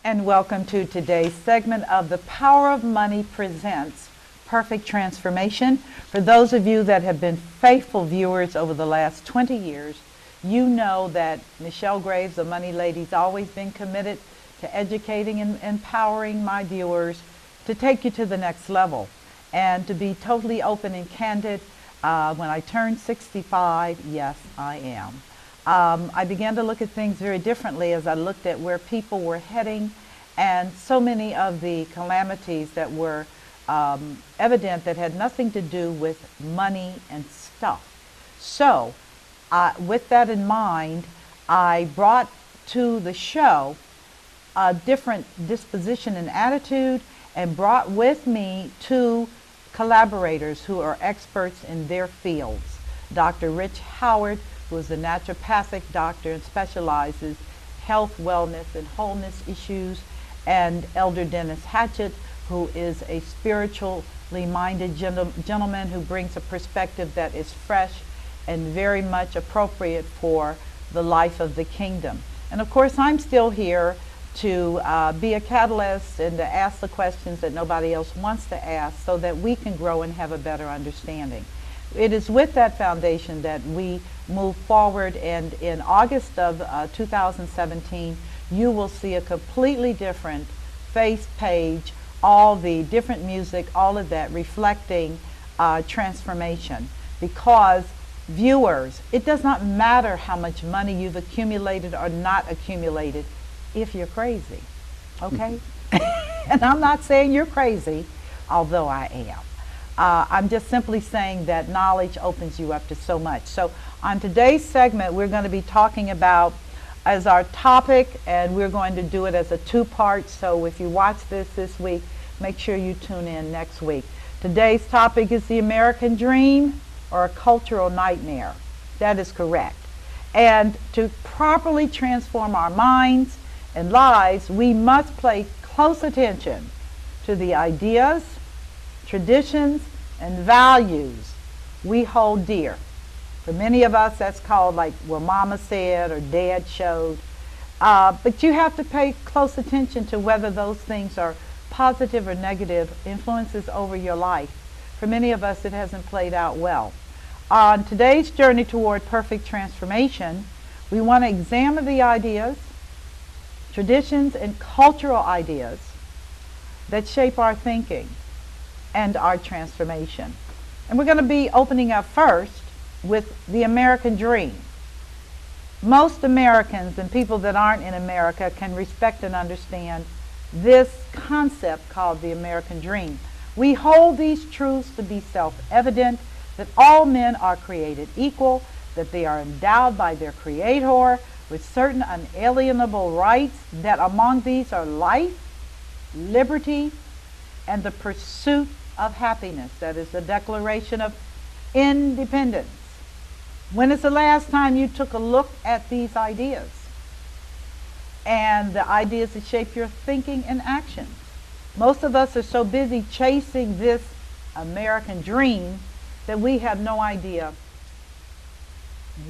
And welcome to today's segment of The Power of Money Presents Perfect Transformation. For those of you that have been faithful viewers over the last 20 years, you know that Michelle Graves, the Money Lady's always been committed to educating and empowering my viewers to take you to the next level. And to be totally open and candid, when I turned 65, yes, I am. I began to look at things very differently as I looked at where people were heading and so many of the calamities that were evident that had nothing to do with money and stuff. So with that in mind, I brought to the show a different disposition and attitude and brought with me two collaborators who are experts in their fields. Dr. Rich Howard, who is a naturopathic doctor and specializes health, wellness, and wholeness issues, and Elder Dennis Hatchet, who is a spiritually minded gentleman who brings a perspective that is fresh and very much appropriate for the life of the kingdom. And of course, I'm still here to be a catalyst and to ask the questions that nobody else wants to ask so that we can grow and have a better understanding. It is with that foundation that we move forward, and in August of 2017, you will see a completely different face page, all the different music, all of that reflecting transformation. Because viewers, it does not matter how much money you've accumulated or not accumulated if you're crazy, okay? And I'm not saying you're crazy, although I am. I'm just simply saying that knowledge opens you up to so much. So on today's segment, we're going to be talking about as our topic, and we're going to do it as a two-part. So if you watch this week, make sure you tune in next week. Today's topic is the American dream or a cultural nightmare. That is correct. And to properly transform our minds and lives, we must pay close attention to the ideas, traditions, and values we hold dear. For many of us, that's called like what Mama said or Dad showed. But you have to pay close attention to whether those things are positive or negative influences over your life. For many of us, it hasn't played out well. On today's journey toward perfect transformation, we want to examine the ideas, traditions, and cultural ideas that shape our thinking and our transformation. And we're going to be opening up first with the American dream. Most Americans and people that aren't in America can respect and understand this concept called the American dream. We hold these truths to be self-evident, that all men are created equal, that they are endowed by their Creator with certain unalienable rights, that among these are life, liberty, and the pursuit of happiness. That is the Declaration of Independence. When is the last time you took a look at these ideas and the ideas that shape your thinking and actions? Most of us are so busy chasing this American dream that we have no idea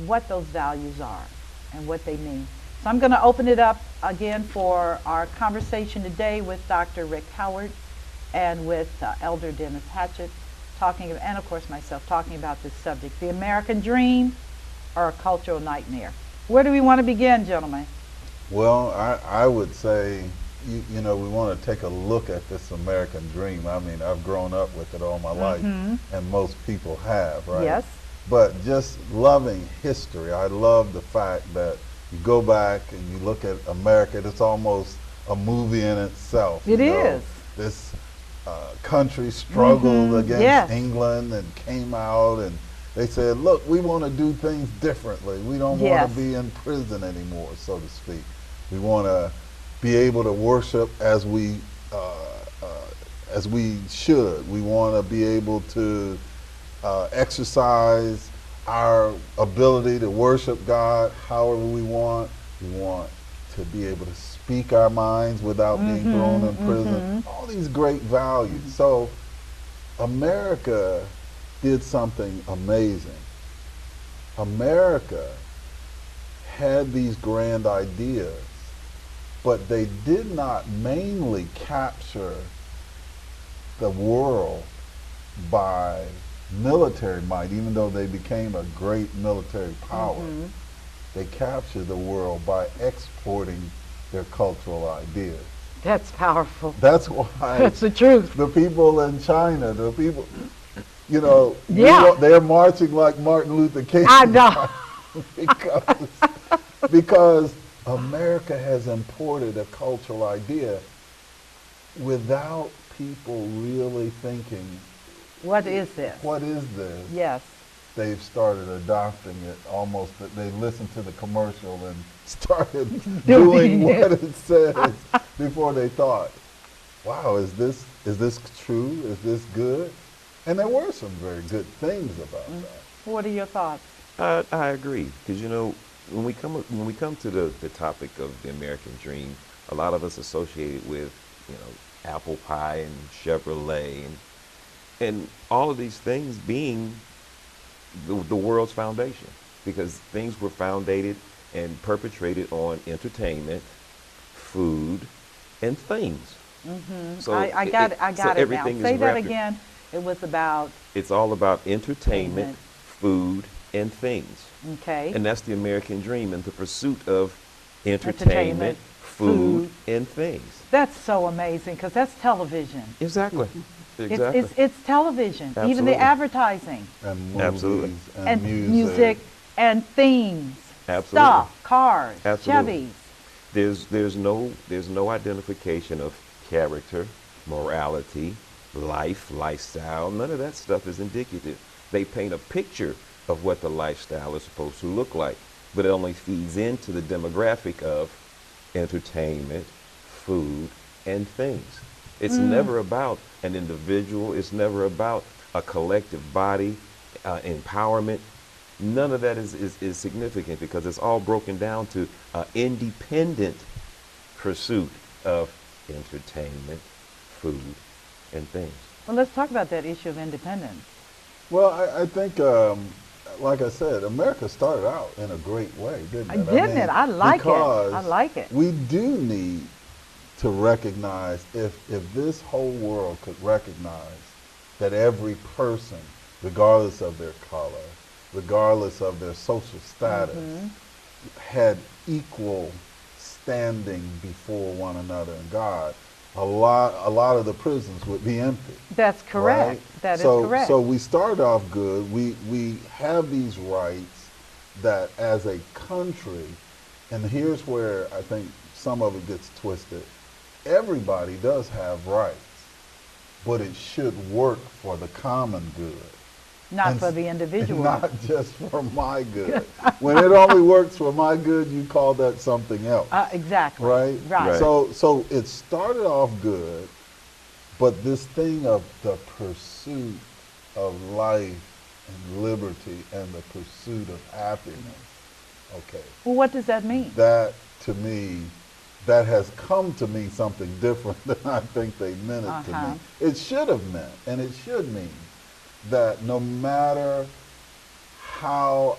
what those values are and what they mean. So I'm going to open it up again for our conversation today with Dr. Rick Howard and with Elder Dennis Hatchet, and of course myself, talking about this subject, the American dream or a cultural nightmare. Where do we want to begin, gentlemen? Well, I would say, you know, we want to take a look at this American dream. I mean, I've grown up with it all my life, and most people have, right? Yes. But just loving history, I love the fact that you go back and you look at America, it's almost a movie in itself. It is. This country struggled against England and came out, and they said, look, we want to do things differently. We don't want to be in prison anymore, so to speak. We want to be able to worship as we should. We want to be able to exercise our ability to worship God however we want. We want to be able to speak our minds without being thrown in prison. All these great values. So America did something amazing. America had these grand ideas, but they did not mainly capture the world by military might, even though they became a great military power. They captured the world by exporting their cultural ideas. That's powerful. That's why That's the truth. the people in China, the people, you know, Yeah. they're marching like Martin Luther King. I know. because America has imported a cultural idea without people really thinking, What is this? what is this? Yes. They've started adopting it almost, that they listened to the commercial and started doing what it says before they thought, wow, is this true? Is this good? And there were some very good things about that. What are your thoughts? I agree, because you know, when we come to the topic of the American dream, a lot of us associate it with, you know, apple pie and Chevrolet and all of these things being the world's foundation, because things were founded and perpetrated on entertainment, food, and things. So I got it now. everything Say is that wrapped. again. It was about, It's all about entertainment, food, and things. okay. And that's the American dream, and the pursuit of Entertainment, entertainment, food, and things. That's so amazing because that's television. Exactly. Exactly. It's television, even Absolutely. the advertising And movies Absolutely. and music. and themes, Absolutely. stuff, cars, Absolutely. Chevys. There's no identification of character, morality, life, lifestyle. None of that stuff is indicative. They paint a picture of what the lifestyle is supposed to look like, but it only feeds into the demographic of entertainment, food, and things. It's never about an individual. It's never about a collective body, empowerment. None of that is significant, because it's all broken down to independent pursuit of entertainment, food, and things. Well, let's talk about that issue of independence. Well, I think, like I said, America started out in a great way, didn't it? Didn't it? I like it. because I like it. We do need to recognize, if this whole world could recognize that every person, regardless of their color, regardless of their social status, had equal standing before one another in God, a lot of the prisons would be empty. That's correct. Right? That is So- correct. So we start off good. We have these rights that as a country, and here's where I think some of it gets twisted. Everybody does have rights, but it should work for the common good. Not and for s- the individual. Not just for my good. When it only works for my good, you call that something else. Exactly. Right? Right. So it started off good, but this thing of the pursuit of life and liberty and the pursuit of happiness, okay, Well, what does that mean? that to me, that has come to mean something different than I think they meant it to mean. It should have meant, and it should mean, that no matter how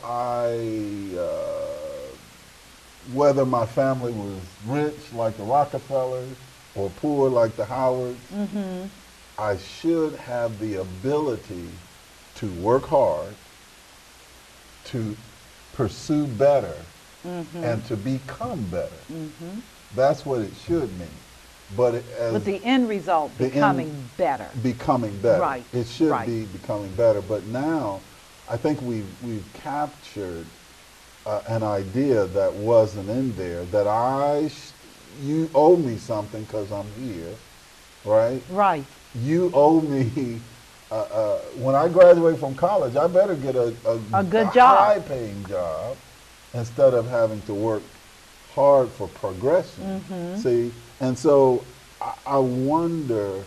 whether my family was rich like the Rockefellers or poor like the Howards, I should have the ability to work hard, to pursue better, and to become better. That's what it should mean. But With the end result the end- becoming better. becoming better. Right, It should right. be becoming better. But now, I think we've captured an idea that wasn't in there. That you owe me something because I'm here, right? Right. You owe me. When I graduate from college, I better get a good job. high-paying job, instead of having to work hard for progression. See, and so I wonder,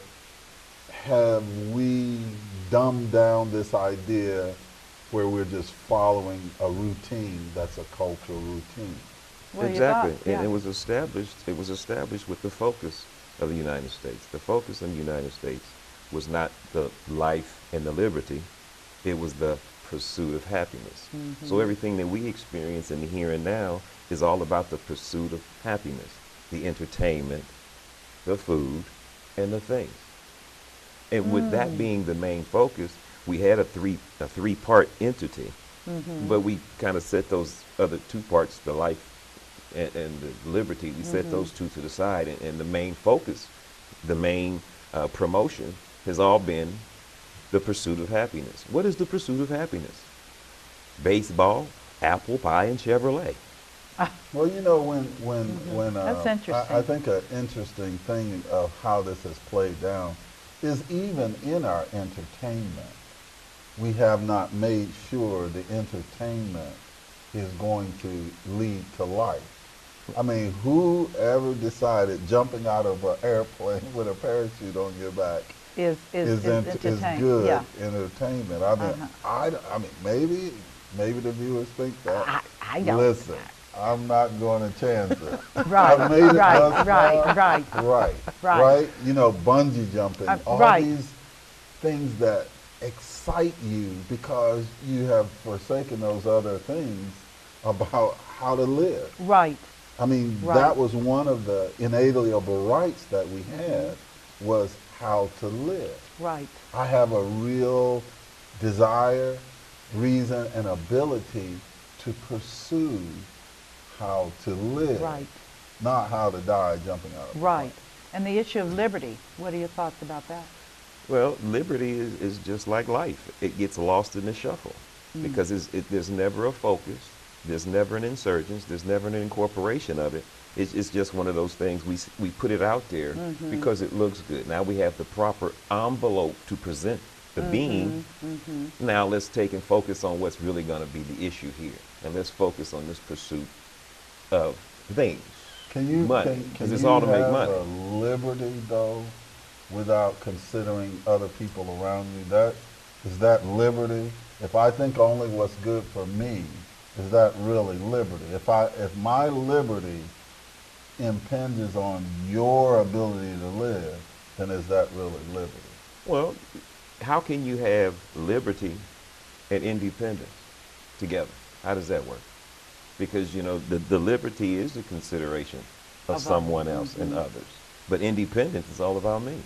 have we dumbed down this idea where we're just following a routine that's a cultural routine? What are your Exactly. thoughts? And Yeah. it was established with the focus of the United States. The focus in the United States was not the life and the liberty, it was the pursuit of happiness. So everything that we experience in the here and now is all about the pursuit of happiness. the entertainment, the food, and the things. And with that being the main focus, we had a three-part entity, but we kind of set those other two parts, the life and the liberty, we set those two to the side, and the main focus, the main promotion has all been the pursuit of happiness. What is the pursuit of happiness? Baseball, apple pie, and Chevrolet. Well, you know, when That's interesting. I think an interesting thing of how this has played down is even in our entertainment, we have not made sure the entertainment is going to lead to life. I mean, whoever decided jumping out of an airplane with a parachute on your back is good Yeah. entertainment. I mean, I mean, maybe the viewers think that. I don't. Listen, I'm not going to chance it. Right, I've made it thus right. right. You know, bungee jumping, all right. these things that excite you because you have forsaken those other things about how to live. Right. I mean, Right. that was one of the inalienable rights that we had, was how to live. Right. I have a real desire, reason, and ability to pursue how to live, Right. not how to die jumping out of a Right. plane. And the issue of liberty, what are your thoughts about that? Well, liberty is just like life. It gets lost in the shuffle because there's never a focus. There's never an insurgence. There's never an incorporation of it. It's just one of those things we put it out there because it looks good. Now we have the proper envelope to present the being. Now let's take and focus on what's really going to be the issue here. And let's focus on this pursuit of things. Can you money, can it's you all to make have money. a liberty though, without considering other people around you? Is that liberty? If I think only what's good for me, is that really liberty? If my liberty impinges on your ability to live, then is that really liberty? Well, how can you have liberty and independence together? How does that work? Because, you know, the liberty is the consideration of someone else and others. But independence is all about me.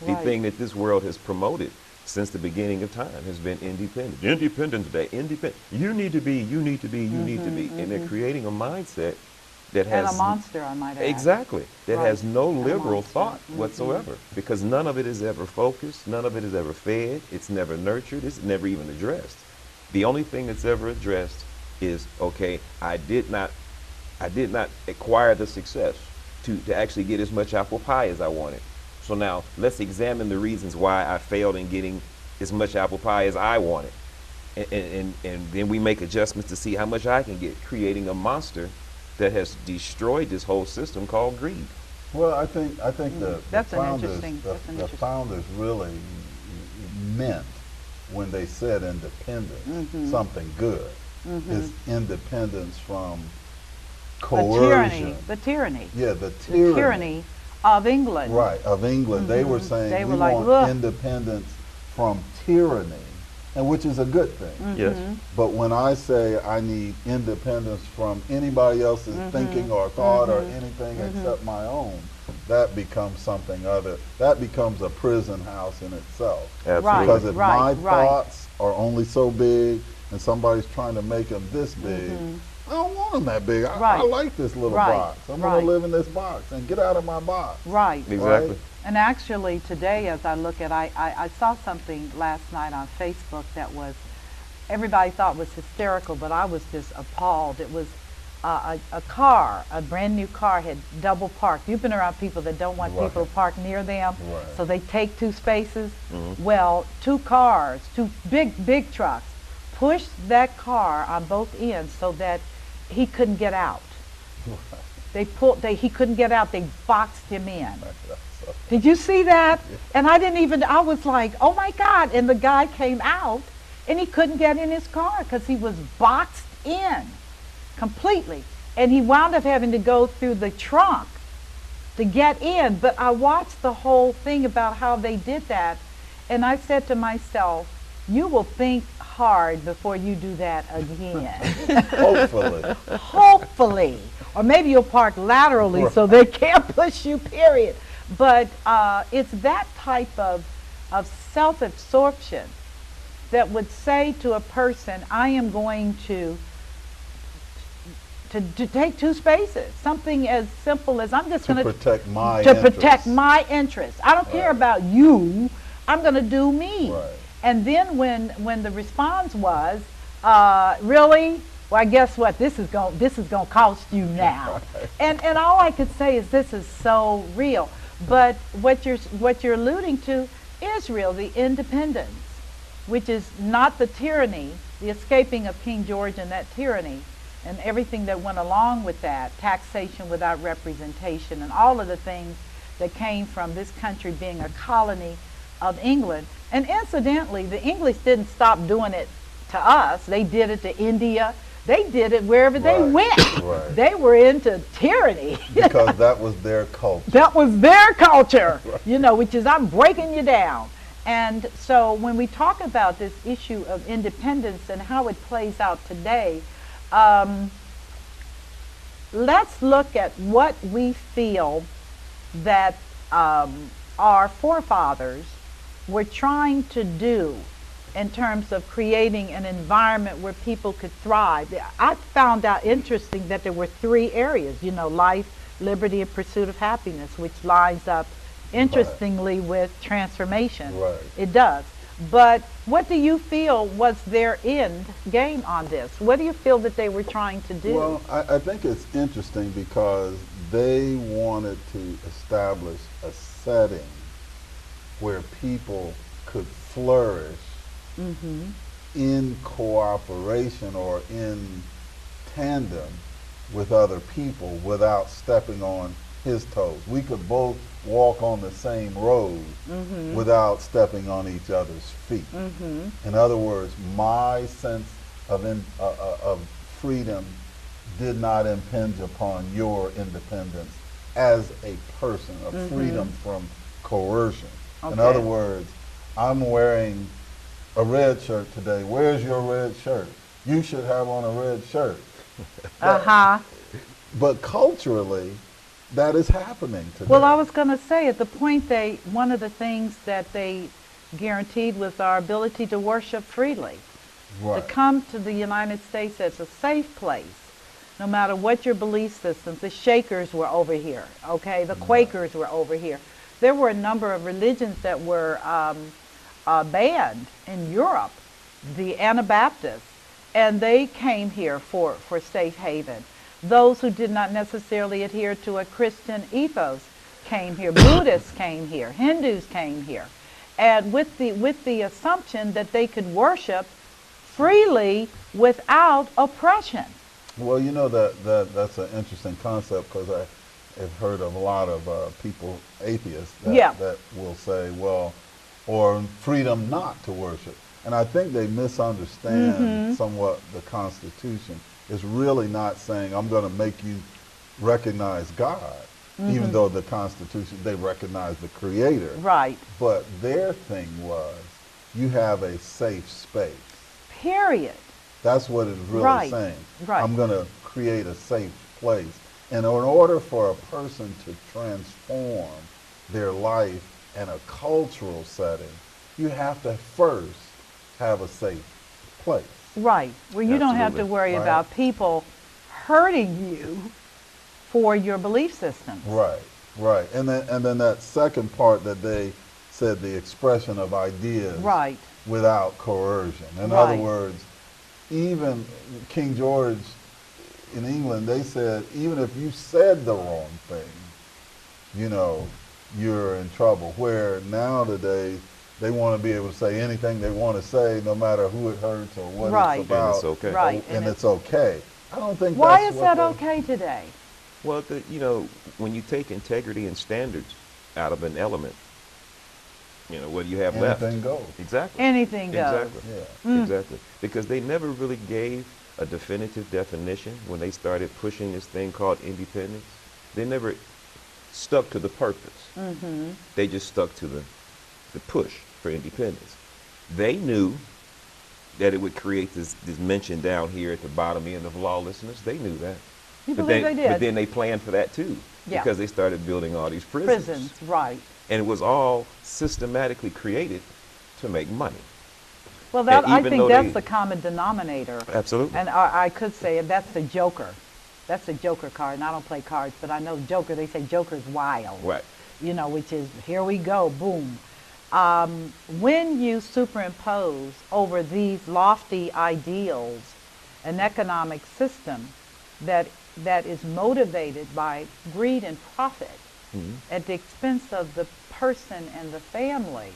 The Right. thing that this world has promoted since the beginning of time has been independence. Independence Day, independent. You need to be, you need to be, you need to be. And they're creating a mindset that And has... a monster, I might add. Exactly. That Right. has no And a liberal monster. thought whatsoever. Because none of it is ever focused. None of it is ever fed. It's never nurtured. It's never even addressed. The only thing that's ever addressed is, okay, I did not acquire the success to actually get as much apple pie as I wanted. So now let's examine the reasons why I failed in getting as much apple pie as I wanted. And then we make adjustments to see how much I can get, creating a monster that has destroyed this whole system called greed. Well, I think the That's an founders, interesting- the, that's an the interesting- founders really meant when they said independence something good. Is independence from coercion. The tyranny. Yeah, the The tyranny of England. Right, of England. They were saying They we were like, want "Look." independence from tyranny, and which is a good thing. Yes. But when I say I need independence from anybody else's thinking or thought or anything except my own, that becomes something other. That becomes a prison house in itself. Absolutely. Because if my right. thoughts are only so big and somebody's trying to make them this big, I don't want them that big. I Right. like this little Right. box. I'm Right. going to live in this box and get out of my box. Right. Exactly. Right. And actually today, as I look at, I saw something last night on Facebook that was, everybody thought was hysterical, but I was just appalled. It was a car, a brand new car had double parked. You've been around people that don't want Right. people to park near them, Right. so they take two spaces. Well, two cars, two big trucks, pushed that car on both ends so that he couldn't get out. He couldn't get out. They boxed him in. Did you see that? And I was like, oh my God. And the guy came out and he couldn't get in his car because he was boxed in completely. And he wound up having to go through the trunk to get in. But I watched the whole thing about how they did that. And I said to myself, you will think hard before you do that again. Hopefully. Hopefully. Or maybe you'll park laterally so they can't push you, period. But it's that type of self-absorption that would say to a person, I am going to take two spaces. Something as simple as I'm just going to protect my protect my interests. I don't care about you. I'm going to do me. Right. And then when the response was, really? Well, guess what? This is going to cost you now. And all I could say is this is so real. But what you're alluding to is real, the independence, which is not the tyranny, the escaping of King George and that tyranny, and everything that went along with that, taxation without representation, and all of the things that came from this country being a colony of England. And incidentally, the English didn't stop doing it to us. They did it to India. They did it wherever they went. Right. They were into tyranny. Because that was their culture. That was their culture, which is I'm breaking you down. And so when we talk about this issue of independence and how it plays out today, let's look at what we feel that our forefathers were trying to do in terms of creating an environment where people could thrive. I found out interesting that there were three areas, life, liberty, and pursuit of happiness, which lines up interestingly with transformation. Right. It does. But what do you feel was their end game on this? What do you feel that they were trying to do? Well, I think it's interesting because they wanted to establish a setting where people could flourish in cooperation or in tandem with other people without stepping on his toes. We could both walk on the same road without stepping on each other's feet. In other words, my sense of freedom did not impinge upon your independence as a person, of freedom from coercion. Okay. In other words, I'm wearing a red shirt today. Where's your red shirt? You should have on a red shirt. But culturally, that is happening today. Well, I was going to say, at the point one of the things that they guaranteed was our ability to worship freely. Right. To come to the United States as a safe place, no matter what your belief systems. The Shakers were over here, okay? The Quakers were over here. There were a number of religions that were banned in Europe, the Anabaptists, and they came here for safe haven. Those who did not necessarily adhere to a Christian ethos came here. Buddhists came here. Hindus came here. And with the assumption that they could worship freely without oppression. Well, that's an interesting concept because I have heard of a lot of people, atheists, that will say, well, or freedom not to worship. And I think they misunderstand somewhat the Constitution. It's really not saying I'm going to make you recognize God, even though the Constitution, they recognize the Creator. Right. But their thing was, you have a safe space. Period. That's what it's really saying. Right. I'm going to create a safe place. And in order for a person to transform their life in a cultural setting, you have to first have a safe place. Right, where you don't have to worry about people hurting you for your belief systems. Right. And then that second part that they said, the expression of ideas without coercion. In other words, even King George in England, they said, even if you said the wrong thing, you're in trouble. Where now today, they want to be able to say anything they want to say, no matter who it hurts or what it's about. And it's okay. Right. And it's okay. I don't think Why that's is that okay today? Well, when you take integrity and standards out of an element, what do you have left? Anything goes. Exactly. Anything goes. Exactly. Yeah. Exactly. Because they never really gave a definitive definition when they started pushing this thing called independence. They never stuck to the purpose. They just stuck to the push for independence. They knew that it would create this dimension down here at the bottom end of lawlessness. They knew that. You believe they did? But then they planned for that too, Yeah. because they started building all these prisons. Prisons, right. And it was all systematically created to make money. Well, that And I even think though that's they- the common denominator. Absolutely. And I could say that's the Joker. That's the Joker card. And I don't play cards, but I know Joker, they say Joker's wild. Right. You know, which is, here we go, boom. When you superimpose over these lofty ideals an economic system that is motivated by greed and profit at the expense of the person and the family,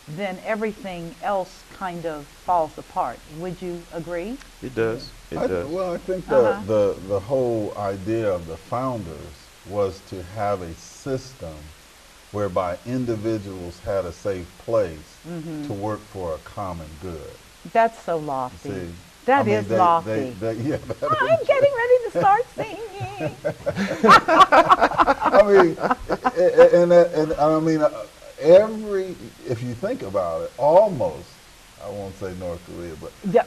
then everything else kind of falls apart. Would you agree? It does. It does. Well, I think Uh-huh. the whole idea of the founders was to have a system whereby individuals had a safe place to work for a common good. That's so lofty. See, That is lofty. Yeah, I'm getting ready to start singing. I mean, and I mean, if you think about it, almost, I won't say North Korea, but Yeah,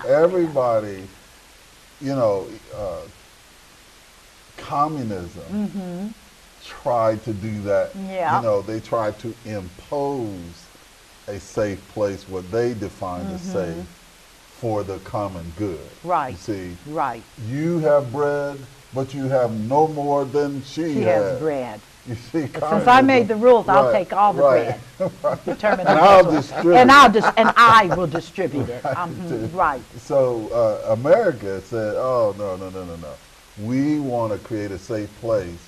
everybody, you know, communism tried to do that. Yeah. You know, they tried to impose a safe place, what they defined as safe, for the common good. Right. You see, Right. you have bread, but you have no more than she She has bread. You see, Since I made the rules, I'll take all the right. bread. Determine And the I'll next one. distribute And it. I will distribute it. Right. Right. So America said, oh, no. We want to create a safe place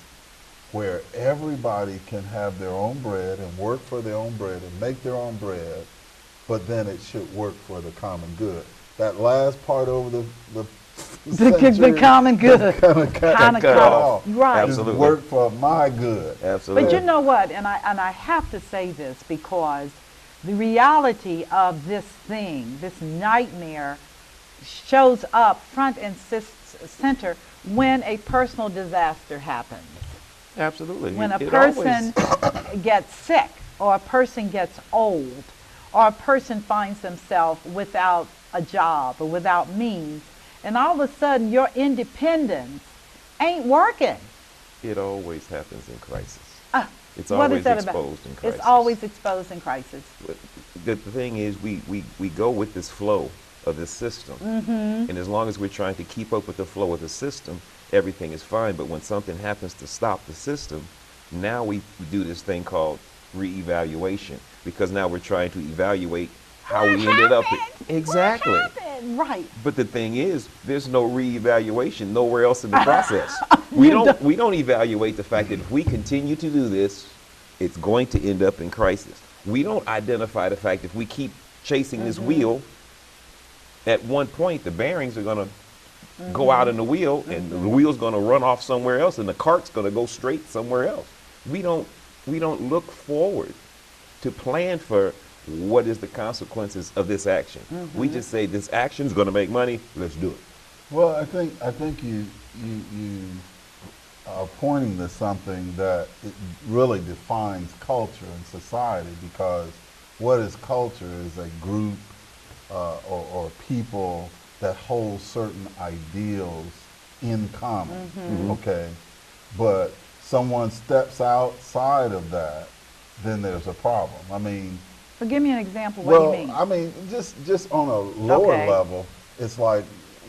where everybody can have their own bread and work for their own bread and make their own bread, but then it should work for the common good. That last part over the The common good. kind of cut off. Right. Just Absolutely. work for my good. Absolutely. But you know what, and I have to say this because the reality of this thing, this nightmare, shows up front and center when a personal disaster happens. Absolutely. When a It person always- gets sick, or a person gets old, or a person finds themselves without a job or without means, and all of a sudden your independence ain't working. It always happens in crisis. It's What always is that about? exposed in crisis. It's always exposed in crisis. But the thing is, we go with this flow of this system. Mm-hmm. And as long as we're trying to keep up with the flow of the system, everything is fine. But when something happens to stop the system, now we do this thing called reevaluation, because now we're trying to evaluate how we ended up. Exactly. What happened? Right. But the thing is, there's no reevaluation nowhere else in the process. We don't evaluate the fact that if we continue to do this, it's going to end up in crisis. We don't identify the fact if we keep chasing this wheel, at one point the bearings are going to go out in the wheel, and the wheel's going to run off somewhere else, and the cart's going to go straight somewhere else. We don't look forward to plan for what is the consequences of this action. We just say this action is going to make money. Let's do it. Well, I think you are pointing to something that it really defines culture and society, because what is culture is a group or people that hold certain ideals in common. Okay, but someone steps outside of that, then there's a problem. I mean, But give me an example. What do you mean? I mean, just on a lower Okay. level, it's like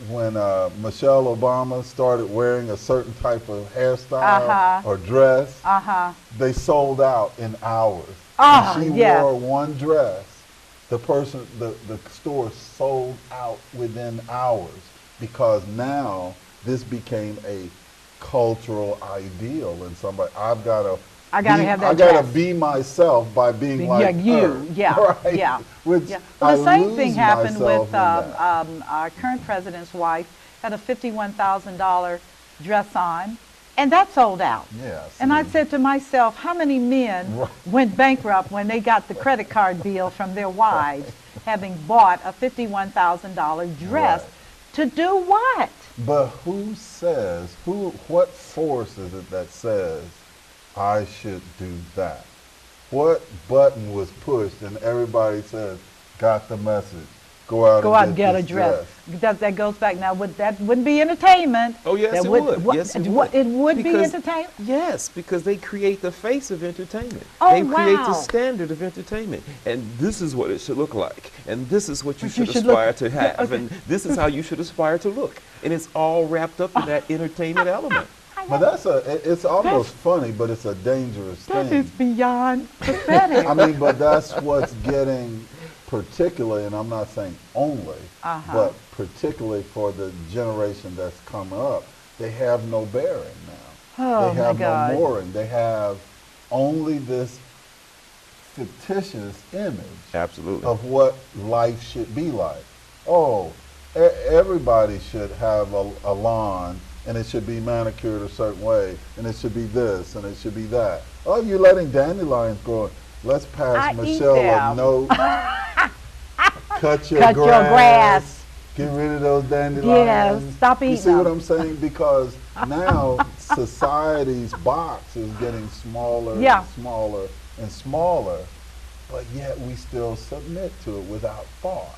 when Michelle Obama started wearing a certain type of hairstyle or dress, they sold out in hours. When she yes. wore one dress, the store sold out within hours, because now this became a cultural ideal, and somebody I gotta have that I gotta dress. be myself by being like you, her. yeah, right? yeah. Which Yeah. Well, the I same thing lose happened myself with in that. our current president's wife had a $51,000 dress on, and that sold out. Yeah, And I see. said to myself, how many men Right. went bankrupt when they got the credit card bill from their wives, having bought a $51,000 dress Right. to do what? But who says, what force is it that says I should do that? What button was pushed and everybody says, got the message, go out Go and out and get a dress. dress. That goes back now. That wouldn't be entertainment. Oh, yes, That it would. What, Yes, it what, would. It would be Because- entertainment. Yes, because they create the face of entertainment. Oh, They create wow. the standard of entertainment. And this is what it should look like. And this is what you But you should should look- aspire to have. okay. And this is how you should aspire to look. And it's all wrapped up in that entertainment element. But it's almost funny, but it's a dangerous That thing. is beyond pathetic. I mean, but that's what's getting particularly, and I'm not saying only, but particularly for the generation that's coming up, they have no bearing now. Oh, they have my God. no mooring. They have only this fictitious image Absolutely. of what life should be like. Oh, everybody should have a lawn, and it should be manicured a certain way, and it should be this, and it should be that. Oh, you're letting dandelions grow. Let's pass I eat Michelle a them. note. Cut your Cut your grass. Get rid of those dandelions. Yes, stop You eating see what them. I'm saying? Because now society's box is getting smaller Yeah. and smaller and smaller, but yet we still submit to it without thought.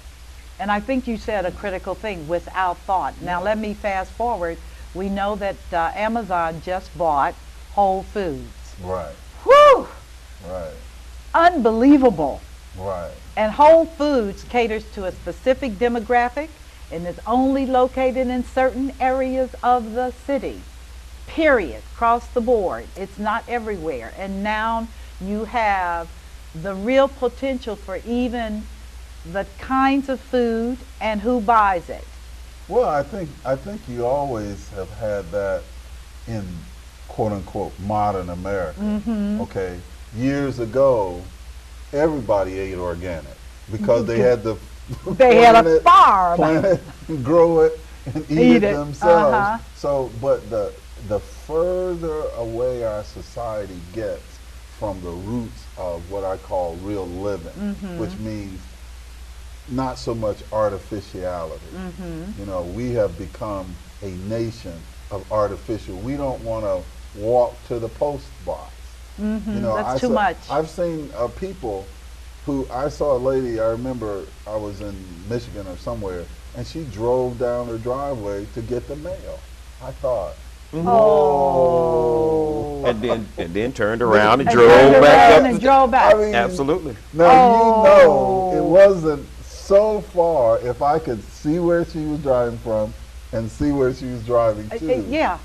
And I think you said a critical thing, without thought. Now let me fast forward. We know that Amazon just bought Whole Foods. Right, Whew! right, Unbelievable. right. And Whole Foods caters to a specific demographic and is only located in certain areas of the city. Period. Across the board. It's not everywhere. And now you have the real potential for even the kinds of food and who buys it. Well, I think you always have had that in quote unquote modern America. Okay, years ago, everybody ate organic because they had the They had a farm. plant it, grow it, and eat it themselves. So, but the further away our society gets from the roots of what I call real living, which means not so much artificiality. You know, we have become a nation of artificial. We don't want to walk to the post box. You know, That's too much. I've seen people who, I saw a lady, I remember I was in Michigan or somewhere, and she drove down her driveway to get the mail. I thought, Oh. And then turned around and And drove turned back around up. and drove back. I mean, Absolutely. now you know it Oh. wasn't so far if I could see where she was driving from and see where she was driving to. Yeah.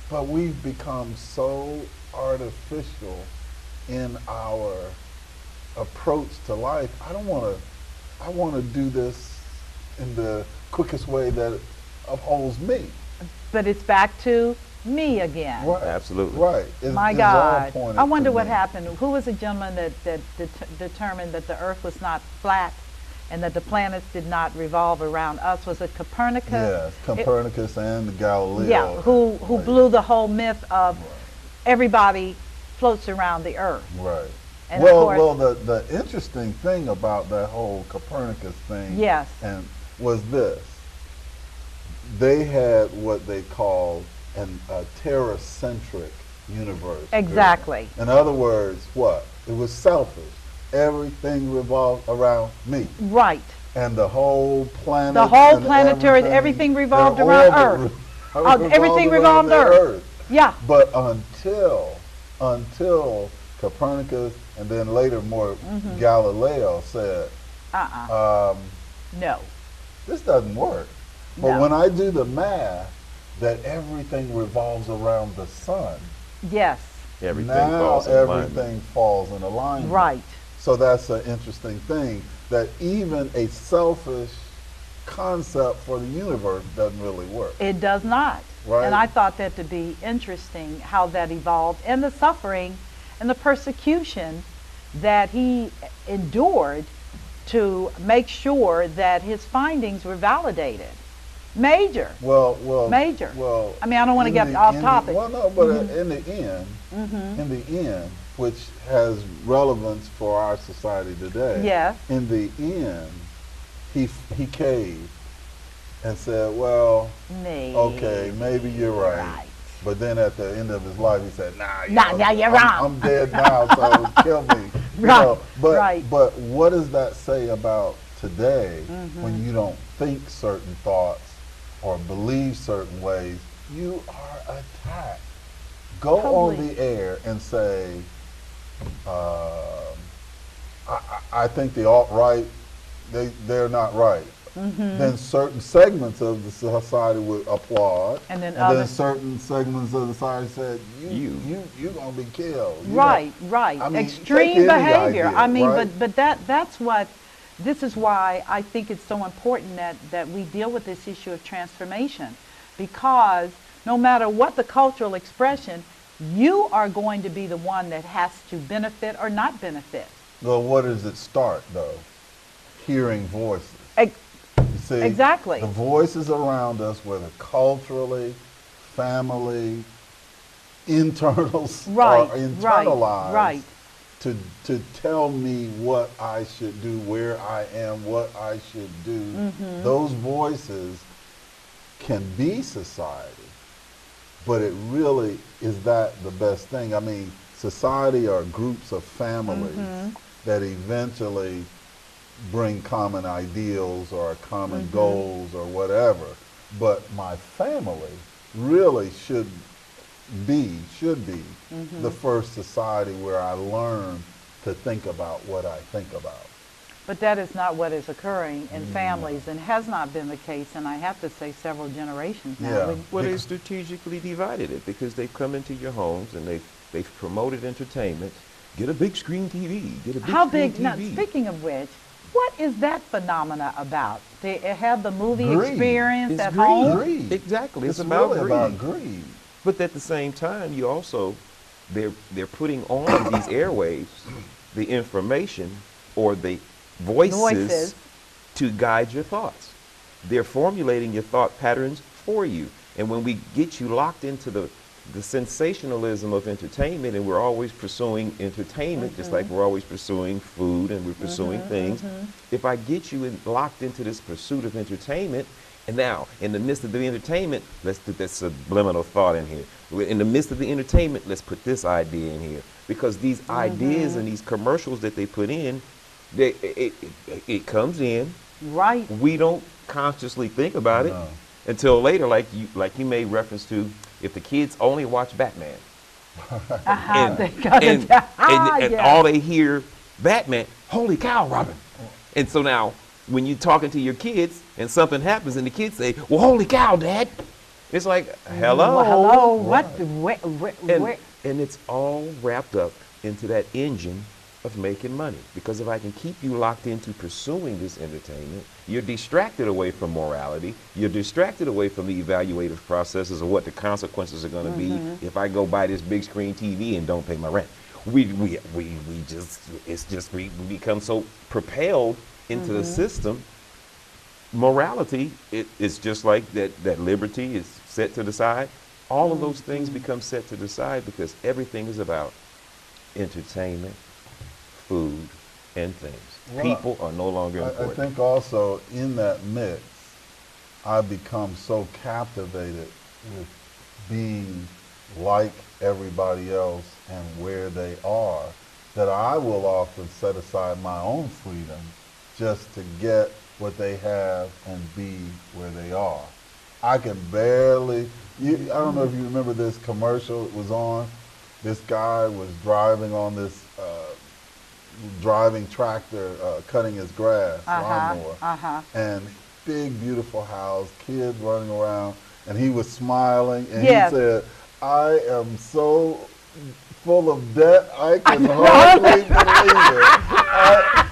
But we've become so artificial in our approach to life. I want to do this in the quickest way that upholds me. But it's back to me again. Right. Absolutely. Right. My It's all God. pointed I wonder to what me. happened. Who was a gentleman that determined that the earth was not flat and that the planets did not revolve around us? Was it Copernicus? Yes, Copernicus and Galileo. Yeah, who Right. blew the whole myth of everybody floats around the earth. Right. And well, of course, the interesting thing about that whole Copernicus thing Yes. and was this. They had what they called a terracentric universe. Exactly. In other words, what? It was selfish. Everything revolved around me. Right. And the whole planet. The whole and planetary, everything revolved and around orbit Earth. Everything revolved the Earth. Yeah. But until Copernicus and then later more Galileo said, No. this doesn't work. But No. when I do the math that everything revolves around the sun, Yes. Everything now falls in alignment. everything falls in alignment. Right. So that's an interesting thing, that even a selfish concept for the universe doesn't really work. It does not. Right. And I thought that to be interesting, how that evolved, and the suffering and the persecution that he endured to make sure that his findings were validated. Major. Major. I mean, I don't want to get off topic. Well, no, but in the end, which has relevance for our society today. Yes. In the end, he caved and said, "Well, okay, maybe you're right." But then at the end of his life, he said, "Nah, you're wrong. I'm dead now, so kill me." You Right, know, right. But what does that say about today, when you don't think certain thoughts or believe certain ways, you are attacked. Go Totally. on the air and say, I think the alt-right, they're not right. Then certain segments of the society would applaud, And then certain segments of the society said, you're going to be killed. Right. I mean, Extreme take any behavior. idea, I mean, right? but that's what, this is why I think it's so important that we deal with this issue of transformation, because no matter what the cultural expression, you are going to be the one that has to benefit or not benefit. Well, where does it start, though? Hearing voices. You see, Exactly. the voices around us, whether culturally, family, internals, Right, or internalized, right. to tell me what I should do, where I am, what I should do. Those voices can be society, but it really is that the best thing. I mean, society are groups of families that eventually bring common ideals or common goals or whatever. But my family really should be the first society where I learn to think about what I think about. But that is not what is occurring in families, and has not been the case, and I have to say several generations now. Yeah. Well, they strategically divided it because they've come into your homes and they've promoted entertainment. Get a big screen TV. Get a big How screen big, TV. now speaking of which, what is that phenomena about? They have the movie Greed. experience It's at greed. home? Greed. Exactly. It's about really greed. about greed. But at the same time, you also, they're putting on these airwaves the information or the voices to guide your thoughts. They're formulating your thought patterns for you. And when we get you locked into the sensationalism of entertainment, and we're always pursuing entertainment, just like we're always pursuing food and we're pursuing things. If I get you locked into this pursuit of entertainment, and now in the midst of the entertainment, let's put that subliminal thought in here. In the midst of the entertainment, let's put this idea in here. Because these ideas and these commercials that they put in, it comes in. Right. We don't consciously think about it until later, like you made reference to, if the kids only watch Batman. And all they hear, Batman, holy cow, Robin. And so now, when you're talking to your kids and something happens and the kids say, well, holy cow, Dad. It's like, hello. Hello, what? Where? And it's all wrapped up into that engine of making money. Because if I can keep you locked into pursuing this entertainment, you're distracted away from morality. You're distracted away from the evaluative processes of what the consequences are going to be if I go buy this big screen TV and don't pay my rent. We become so propelled into the system. Morality, it's just like that liberty is set to the side. All of those things become set to the side because everything is about entertainment, food, and things. Well, people are no longer important. I think also in that mix, I become so captivated with being like everybody else and where they are that I will often set aside my own freedom just to get what they have and be where they are. I can barely, I don't know if you remember this commercial it was on. This guy was driving on this driving tractor, cutting his grass, lawnmower, and big beautiful house, kids running around, and he was smiling, and he said, I am so full of debt, I can hardly believe it.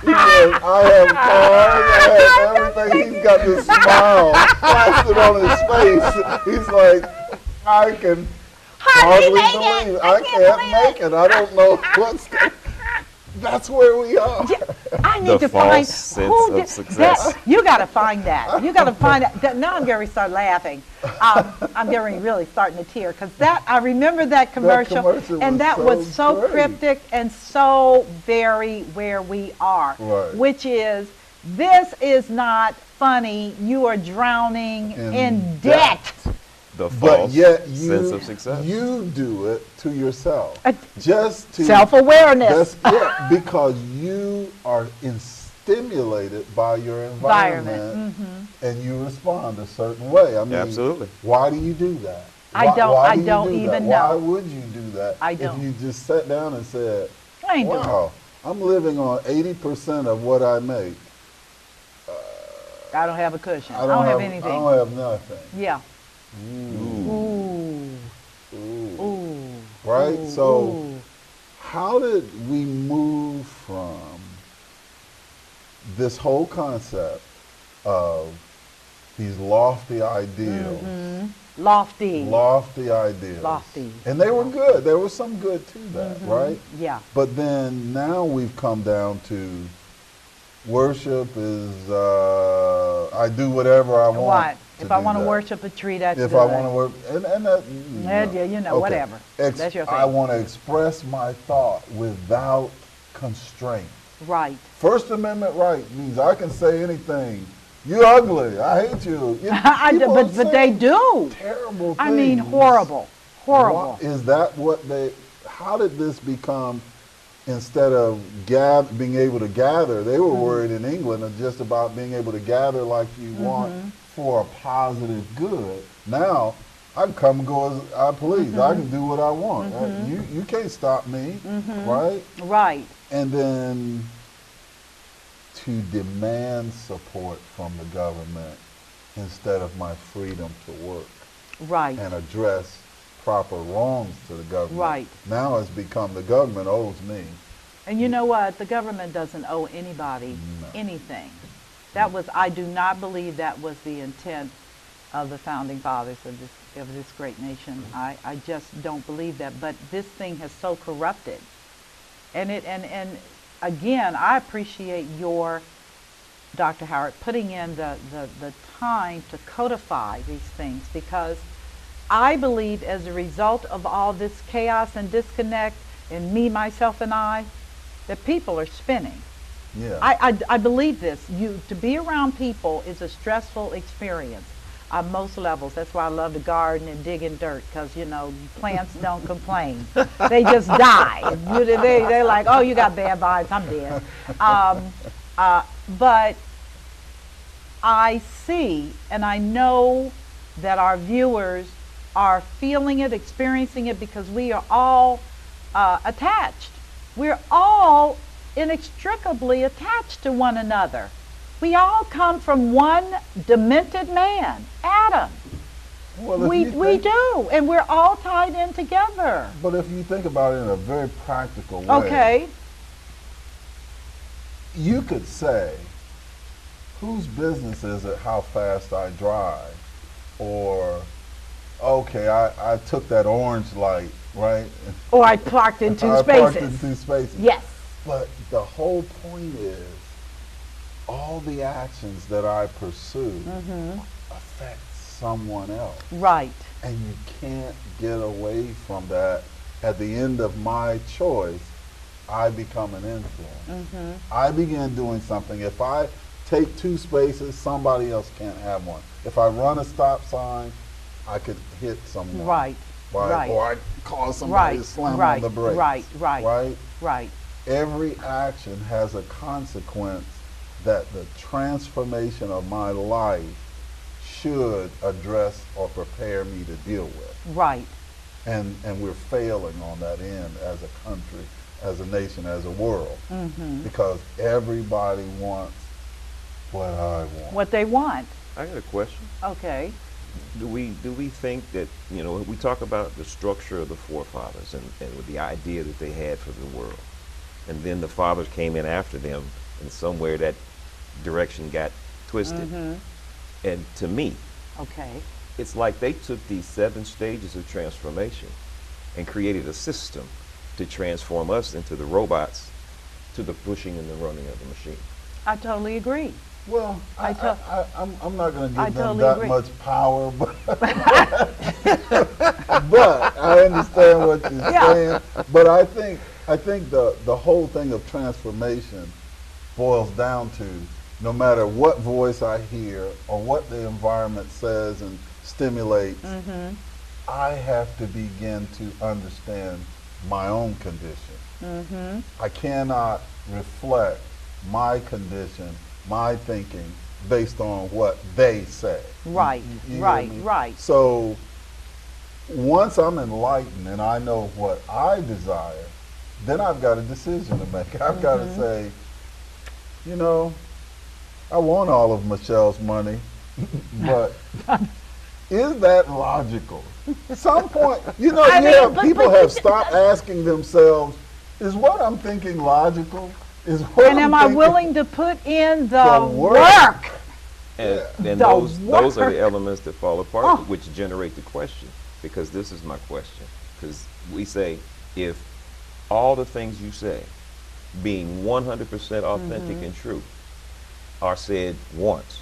He said, I have cars, I have everything. He's got this smile plastered on his face. He's like, I can hardly believe it. I can't make it. I don't know what's going on. That's where we are. I need to find who did that. You got to find that. You got to find that. Now I'm going to start laughing. I'm getting really starting to tear because I remember that commercial and that was so cryptic and so very where we are, which is this is not funny. You are drowning in debt. The false sense of success. You do it to yourself. Just to self-awareness. Because you are stimulated by your environment, and you respond a certain way. I mean, Absolutely. why do you do that? I don't even know. Why would you do that I don't. if you just sat down and said, I ain't doing it. wow, I'm living on 80% of what I make. I don't have a cushion. I don't have anything. I don't have nothing. Yeah. Ooh. Ooh. Ooh. Ooh. Right? Ooh. So Ooh. how did we move from this whole concept of these lofty ideals? Lofty. Lofty ideals. Lofty. And they were good. There was some good to that, right? Yeah. But then now we've come down to worship is I do whatever I want. What? If I want to that. worship a tree, that's If good. I want to work, and that, Yeah, okay. whatever. That's your thing. I want to express my thought without constraint. Right. First Amendment right means I can say anything. You're ugly. I hate you. But they do. Terrible things. I mean, horrible. Horrible. Is that what they? How did this become? Instead of being able to gather, they were worried in England of just about being able to gather like you want for a positive good. Now, I can come and go as I please. I can do what I want. You can't stop me, right? Right. And then to demand support from the government instead of my freedom to work. Right. And address proper wrongs to the government. Right. Now it's become the government owes me. And you know what? The government doesn't owe anybody anything. I do not believe that was the intent of the founding fathers of this great nation. I just don't believe that. But this thing has so corrupted. And again, I appreciate your, Dr. Howard, putting in the time to codify these things, because I believe as a result of all this chaos and disconnect in me, myself, and I, that people are spinning. Yeah. I believe this. To be around people is a stressful experience on most levels. That's why I love to garden and dig in dirt, because, plants don't complain. They just die. They're like, oh, you got bad vibes, I'm dead. But I see and I know that our viewers are feeling it, experiencing it, because we are all attached. We're all inextricably attached to one another. We all come from one demented man, Adam. Well, we do, and we're all tied in together. But if you think about it in a very practical way, Okay. You could say, whose business is it how fast I drive? Or, okay, I took that orange light, right? Or I parked in two spaces. I parked in two spaces. Yes. But the whole point is, all the actions that I pursue affect someone else. Right. And you can't get away from that. At the end of my choice, I become an influence. I begin doing something. If I take two spaces, somebody else can't have one. If I run a stop sign, I could hit someone. Right. Right. Or I cause somebody to slam on the brakes. Right. Every action has a consequence that the transformation of my life should address or prepare me to deal with. Right. And we're failing on that end as a country, as a nation, as a world, because everybody wants what I want. What they want. I got a question. Okay. Do we think that, we talk about the structure of the forefathers and with the idea that they had for the world, and then the fathers came in after them, and somewhere that direction got twisted. And to me, okay, it's like they took these 7 stages of transformation and created a system to transform us into the robots, to the pushing and the running of the machine. I totally agree. Well, I'm not going to give them totally that agree. much power, but, but I understand what you're saying. But I think the whole thing of transformation boils down to, no matter what voice I hear or what the environment says and stimulates, I have to begin to understand my own condition. I cannot reflect my condition, my thinking, based on what they say. Right, You right, hear me? right. So once I'm enlightened and I know what I desire, then I've got a decision to make. I've got to say, you know, I want all of Michelle's money, but is that logical? At some point, you know, people have stopped asking themselves, is what I'm thinking logical? Is what And I'm am I thinking willing to put in the the work? work? And The those are work. the elements that fall apart, Oh. which generate the question. Because this is my question. Because we say, if all the things you say, being 100% authentic and true, are said once,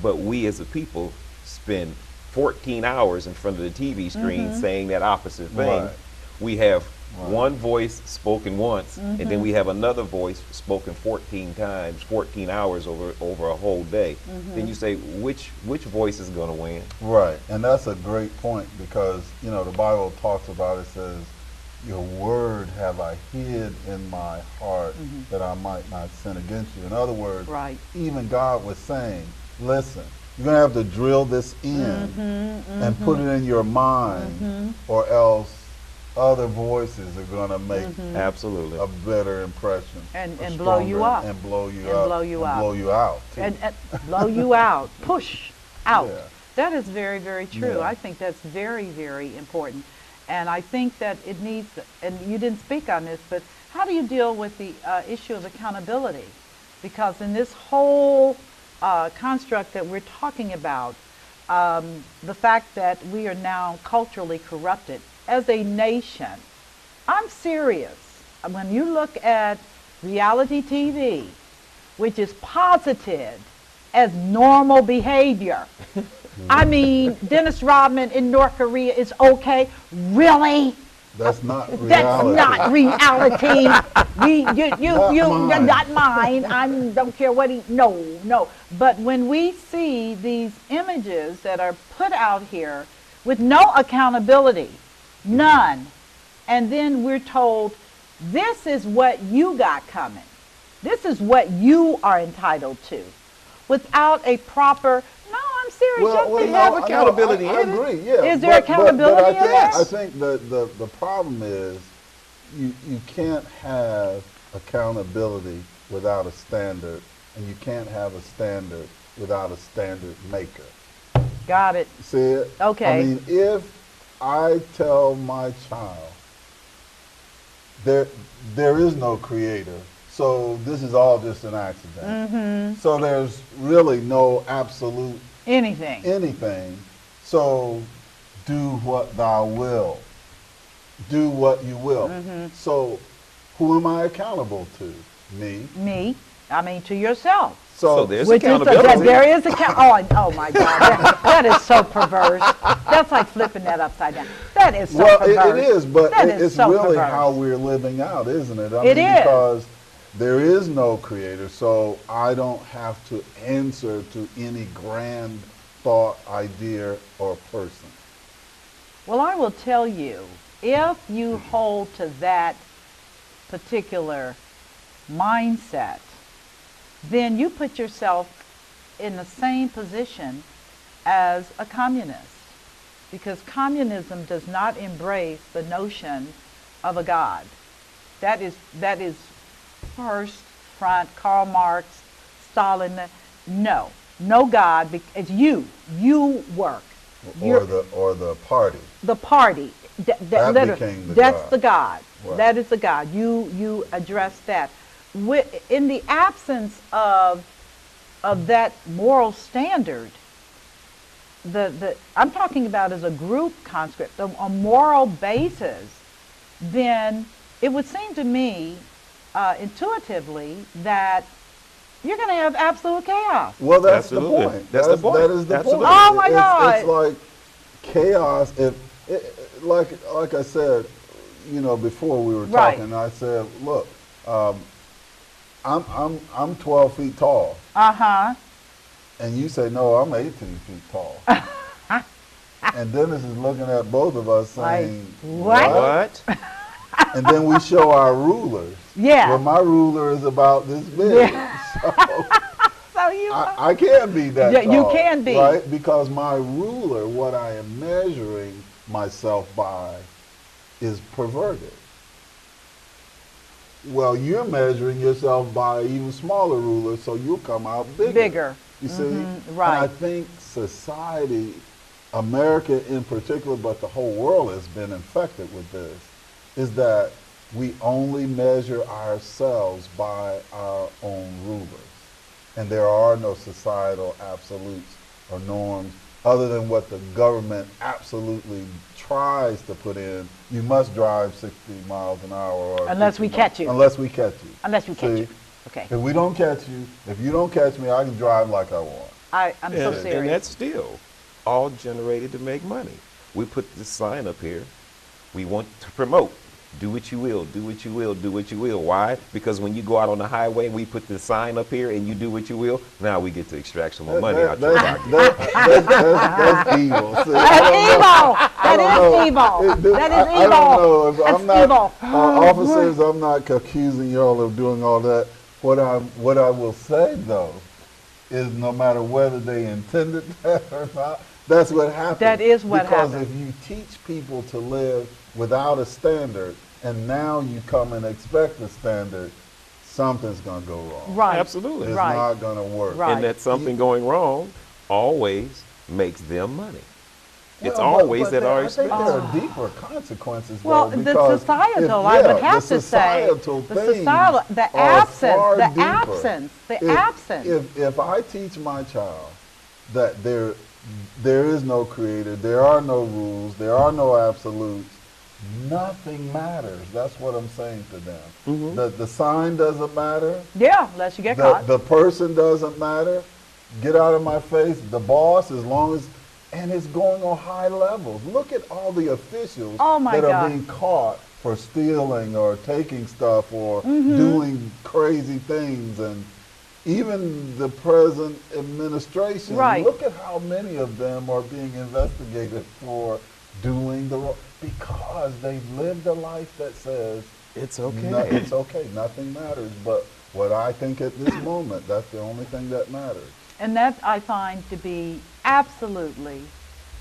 but we as a people spend 14 hours in front of the TV screen saying that opposite thing, Right. we have Right. one voice spoken once, and then we have another voice spoken 14 times, 14 hours over a whole day. Then you say, which voice is going to win? Right, and that's a great point because, you know, the Bible talks about it, says, your word have I hid in my heart that I might not sin against you. In other words, Right. even God was saying, listen, you're going to have to drill this in and put it in your mind or else other voices are going to make Absolutely. a better impression. And a blow you stronger- up. And blow you And up. blow you and out. blow you out. too. And blow you out, push out. Yeah. That is very, very true. Yeah. I think that's very, very important. And I think that it needs, and you didn't speak on this, but how do you deal with the issue of accountability? Because in this whole construct that we're talking about, the fact that we are now culturally corrupted as a nation, I'm serious. When you look at reality TV, which is posited as normal behavior, I mean, Dennis Rodman in North Korea is okay. Really? That's not reality. That's not reality. Not Not mine. I don't care what he. No. But when we see these images that are put out here with no accountability, none, and then we're told, this is what you got coming. This is what you are entitled to, without a proper. No, I'm serious. Y'all think have no, accountability I in it. agree, yeah. Is there accountability in I this? think the problem is you can't have accountability without a standard, and you can't have a standard without a standard maker. Got it. See it? Okay. I mean, if I tell my child there is no creator, so this is all just an accident. So there's really no absolute Anything. So do what thou will. Do what you will. So who am I accountable to? Me. I mean, to yourself. So there's Which is accountability. there is oh my God, that is so perverse. That's like flipping that upside down. That is so well, perverse. it is, but That is it's so really perverse. how we're living out, isn't it? I It mean, is. Because there is no creator, so I don't have to answer to any grand thought, idea, or person. Well, I will tell you, if you hold to that particular mindset, then you put yourself in the same position as a communist, because communism does not embrace the notion of a God. That is first front, Karl Marx, Stalin. No God. It's you work. Or the party. The party. That literally, became the that's God. the God. Right. That is the God. You address that. In the absence of that moral standard, I'm talking about as a group conscript, a moral basis, then it would seem to me intuitively that you're going to have absolute chaos. Well, that's Absolutely. the point. That's the point. That is the Absolutely. point. Oh, my God. It's like chaos. Like I said, before we were Right. talking, I said, look, I'm 12 feet tall, Uh-huh. and you say, no, I'm 18 feet tall. And Dennis is looking at both of us Like, saying, what? What? And then we show our rulers. Yeah. Well, my ruler is about this big. So So you I can be that Yeah, you tall, can be. right? Because my ruler, what I am measuring myself by, is perverted. Well, you're measuring yourself by an even smaller ruler, so you'll come out bigger. You see? right. And I think society, America in particular, but the whole world has been infected with this, is that we only measure ourselves by our own rulers. And there are no societal absolutes or norms other than what the government absolutely tries to put in. You must drive 60 miles an hour. Or Unless we catch you. Unless we catch you. Unless we catch See? you. Okay. If we don't catch you, if you don't catch me, I can drive like I want. I'm so And serious. that's still all generated to make money. We put this sign up here. We want to promote. Do what you will, do what you will, do what you will. Why? Because when you go out on the highway and we put this sign up here and you do what you will, now we get to extract some more money out your pocket. That's evil. See, That's evil. That is evil. That is I evil. don't know if That's I'm not evil. officers. I'm not accusing y'all of doing all that. What I will say though is, no matter whether they intended that or not, that's what happens. That is what because happens. if you teach people to live without a standard, and now you come and expect a standard, something's going to go wrong. Right. Absolutely. It's Right. not going to work. Right. And that something going wrong always makes them money. It's Well, always but at our I think expense. there are deeper consequences. Well, though, the because societal, if- I would yeah, have the to say, societal the things societal, the are absence, far the deeper. absence, the absence. If I teach my child that there is no creator, there are no rules, there are no absolutes, nothing matters. That's what I'm saying to them. The sign doesn't matter. Yeah, unless you get caught. The person doesn't matter. Get out of my face. The boss, as long as, and it's going on high levels. Look at all the officials Oh my that are God. being caught for stealing or taking stuff or doing crazy things, and even the present administration. Right. Look at how many of them are being investigated for doing the wrong, because they've lived a life that says It's okay. no, it's okay, nothing matters. But what I think at this moment, that's the only thing that matters. And that I find to be absolutely,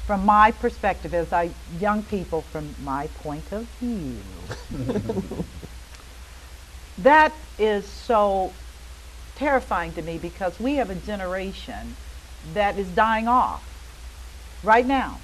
from my perspective, as young people, from my point of view, that is so terrifying to me, because we have a generation that is dying off right now.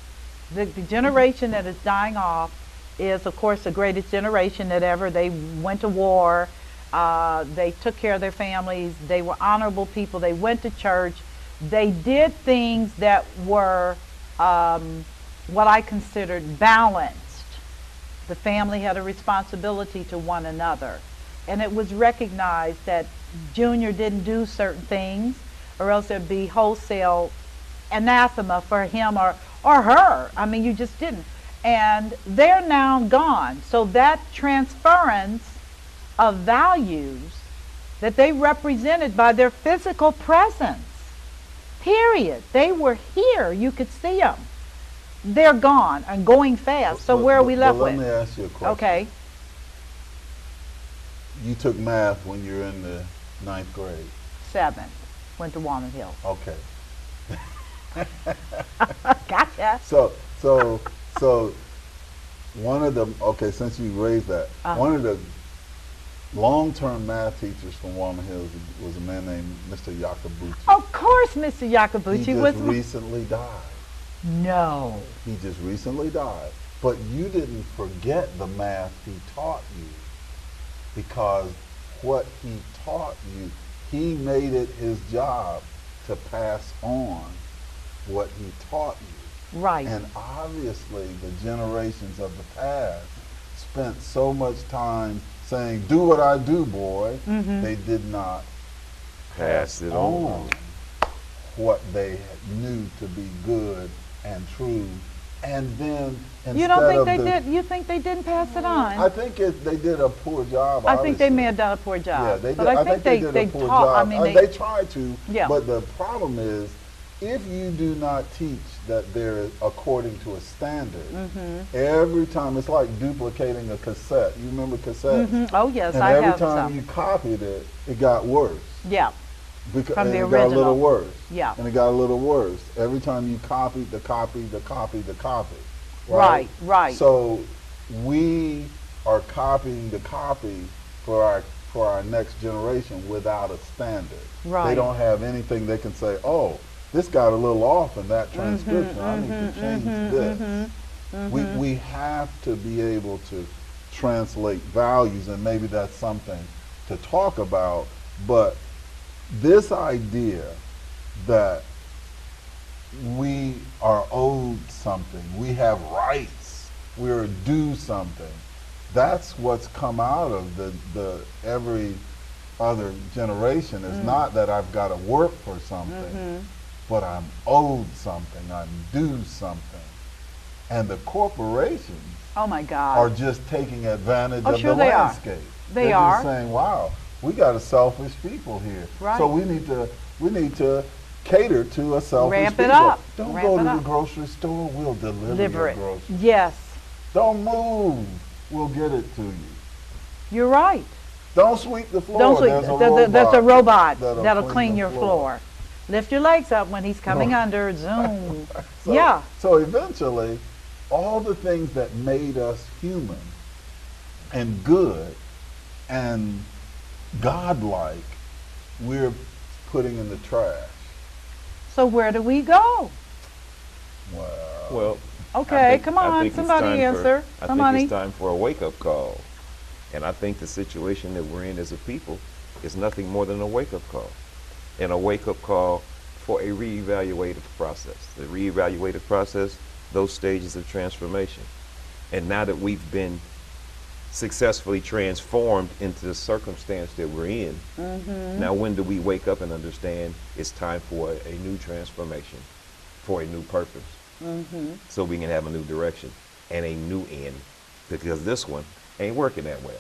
The generation that is dying off is, of course, the greatest generation that ever. They went to war. They took care of their families. They were honorable people. They went to church. They did things that were what I considered balanced. The family had a responsibility to one another. And it was recognized that Junior didn't do certain things, or else there'd be wholesale anathema for him or her. I mean, you just didn't. And they're now gone. So that transference of values that they represented by their physical presence, period. They were here. You could see them. They're gone and going fast. So where are we left Let with? me ask you a question. Okay. You took math when you were in the 9th grade. 7. Went to Walnut Hill. Okay. Gotcha. So one of the, okay, since you raised that, one of the long-term math teachers from Walnut Hills was a man named Mr. Yakabuchi. Of course, Mr. Yakabuchi He was. just recently died. No. He just recently died. But you didn't forget the math he taught you, because what he taught you, he made it his job to pass on what he taught you. Right. And obviously the generations of the past spent so much time saying, do what I do, boy. They did not Pass it on. what they knew to be good and true. And then instead You don't think of they the, did? You think they didn't pass it on? I think they did a poor job. I think they obviously. may have done a poor job. Yeah, they did. But I think they did they a poor taught. job. I mean, they tried to. Yeah. But the problem is, if you do not teach that they're according to a standard, every time it's like duplicating a cassette. You remember cassettes? Oh yes, And I every have time some. you copied it, it got worse. Yeah. From the It got a little original. worse. Yeah. And it got a little worse. Every time you copied the copy, the copy, the copy. Right, right. So we are copying the copy for our next generation without a standard. Right. They don't have anything they can say, oh, this got a little off in that transcription. I need to change this. We have to be able to translate values, and maybe that's something to talk about. But this idea that we are owed something, we have rights, we're due something, that's what's come out of the every other generation. Is not that I've got to work for something, but I'm owed something, I'm due something. And the corporations Oh my God. are just taking advantage Oh, of sure the they are. landscape. They They're are. just saying, wow, we got a selfish people here. Right. So we need to cater to a selfish Ramp it people. up. Don't Ramp go it to up. the grocery store, we'll deliver Deliver your it. groceries. Yes, Don't move, we'll get it to you. you're right. Don't sweep the floor. Don't There's sleep. There's a robot that'll that'll clean the your floor. Lift your legs up when he's coming under. Zoom. So, Yeah. So eventually, all the things that made us human and good and godlike, we're putting in the trash. So where do we go? Well, Okay, come I on, think it's somebody time answer. I Somebody. think it's time for a wake-up call. And I think the situation that we're in as a people is nothing more than a wake-up call. And a wake-up call for a reevaluative process. The reevaluative process, those stages of transformation. And now that we've been successfully transformed into the circumstance that we're in, now when do we wake up and understand it's time for a new transformation, for a new purpose, so we can have a new direction and a new end, because this one ain't working that well.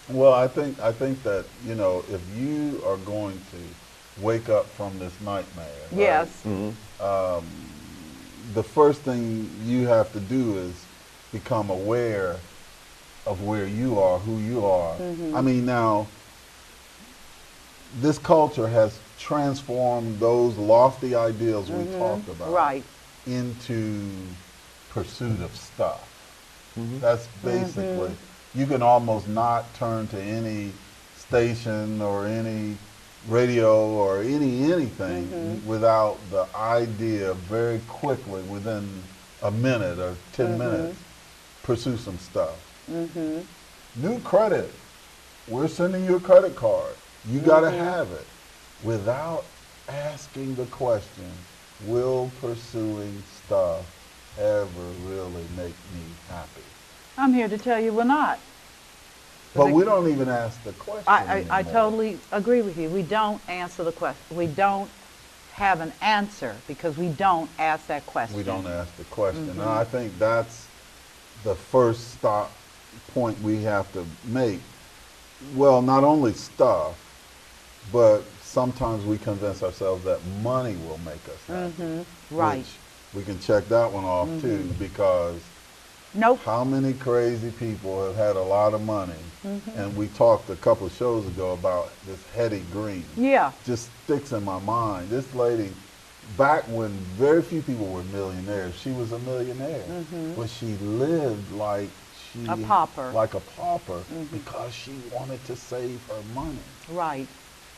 Well, I think that, if you are going to wake up from this nightmare, right, Yes. the first thing you have to do is become aware of where you are, who you are. I mean, now, this culture has transformed those lofty ideals we talked about Right. into pursuit of stuff. That's basically, you can almost not turn to any station or any radio or anything without the idea very quickly, within a minute or 10 minutes, pursue some stuff. New credit, we're sending you a credit card. You got to have it. Without asking the question, will pursuing stuff ever really make me happy? I'm here to tell you we're not. But we don't even ask the question I anymore. totally agree with you. We don't answer the question. We don't have an answer because we don't ask that question. We don't ask the question. And I think that's the first point we have to make. Well, not only stuff, but sometimes we convince ourselves that money will make us happy. Right. Which we can check that one off too, because Nope. how many crazy people have had a lot of money? And we talked a couple of shows ago about this Hetty Green. Yeah. Just sticks in my mind. This lady, back when very few people were millionaires, she was a millionaire. But she lived like A pauper. Like a pauper, because she wanted to save her money. Right.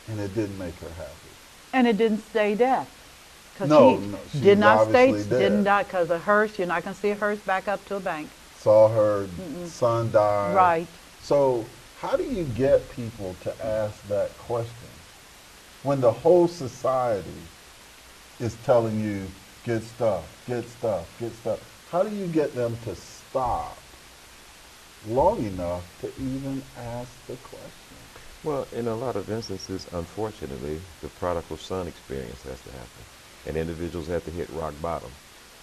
And it didn't make her happy. And it didn't stay death. No, she did not stay, obviously dead. didn't die, because a hearse, you're not going to see a hearse back up to a bank. Saw her son die. Right. So how do you get people to ask that question when the whole society is telling you, get stuff, get stuff, get stuff? How do you get them to stop long enough to even ask the question? Well, in a lot of instances, unfortunately, the prodigal son experience has to happen. And individuals have to hit rock bottom.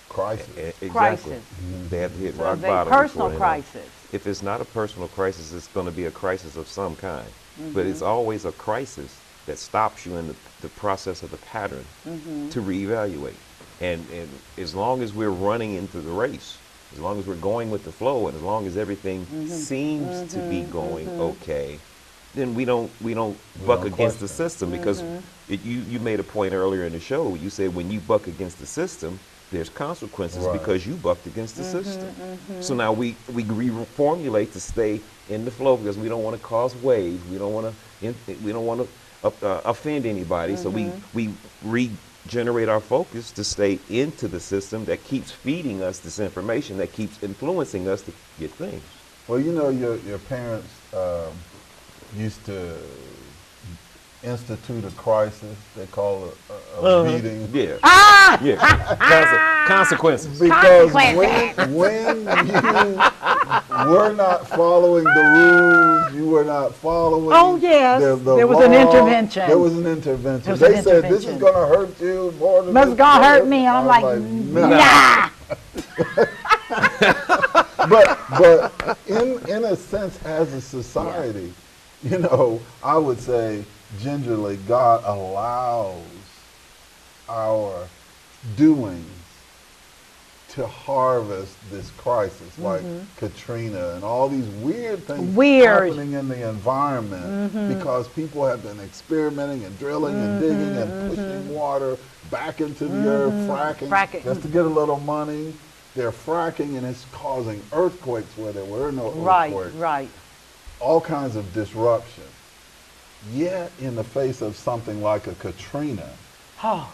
Crisis. Exactly. Crisis. They have to hit So rock they bottom. personal before they know. crisis. If it's not a personal crisis, it's going to be a crisis of some kind. But it's always a crisis that stops you in the process of the pattern to reevaluate. And as long as we're running into the race, as long as we're going with the flow, and as long as everything seems to be going okay, then we don't buck don't against the question. system, because you made a point earlier in the show. You said when you buck against the system, there's consequences Right. because you bucked against the system. So now we reformulate to stay in the flow, because we don't want to cause waves. We don't want to offend anybody. So we regenerate our focus to stay into the system that keeps feeding us this information, that keeps influencing us to get things. Well, you know, your parents used to institute a crisis. They call it a meeting. Yeah. Yeah. Consequences. Because when you were not following the rules, you were not following. Oh, yes. the There was an law, intervention. There was an intervention. There was They an said this is intervention. going to hurt you more than Must this gonna is hurt me. I I'm was like, nah. nah. But in a sense, as a society, you know, I would say gingerly, God allows our doings to harvest this crisis, like Katrina and all these weird things happening in the environment, because people have been experimenting and drilling and digging and pushing water back into the earth, fracking, just to get a little money. They're fracking, and it's causing earthquakes where there were no earthquakes. Right. All kinds of disruption. Yet, in the face of something like a Katrina, Oh,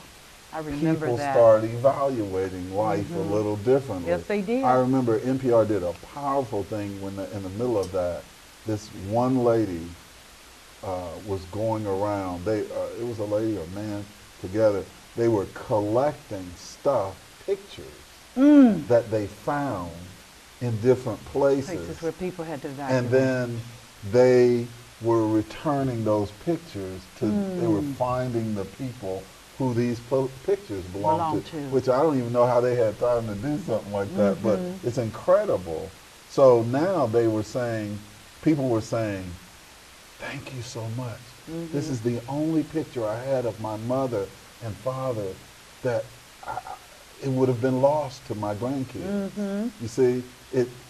I remember people that. start evaluating life a little differently. Yes, they did. I remember NPR did a powerful thing when in the middle of that, this one lady was going around. It was a lady or a man together. They were collecting stuff, pictures that they found in different places where people had to evacuate. and then they were returning those pictures to, they were finding the people who these pictures belonged to, which I don't even know how they had time to do something like that, but it's incredible. So now they were saying, people were saying, thank you so much. This is the only picture I had of my mother and father that it would have been lost to my grandkids. You see,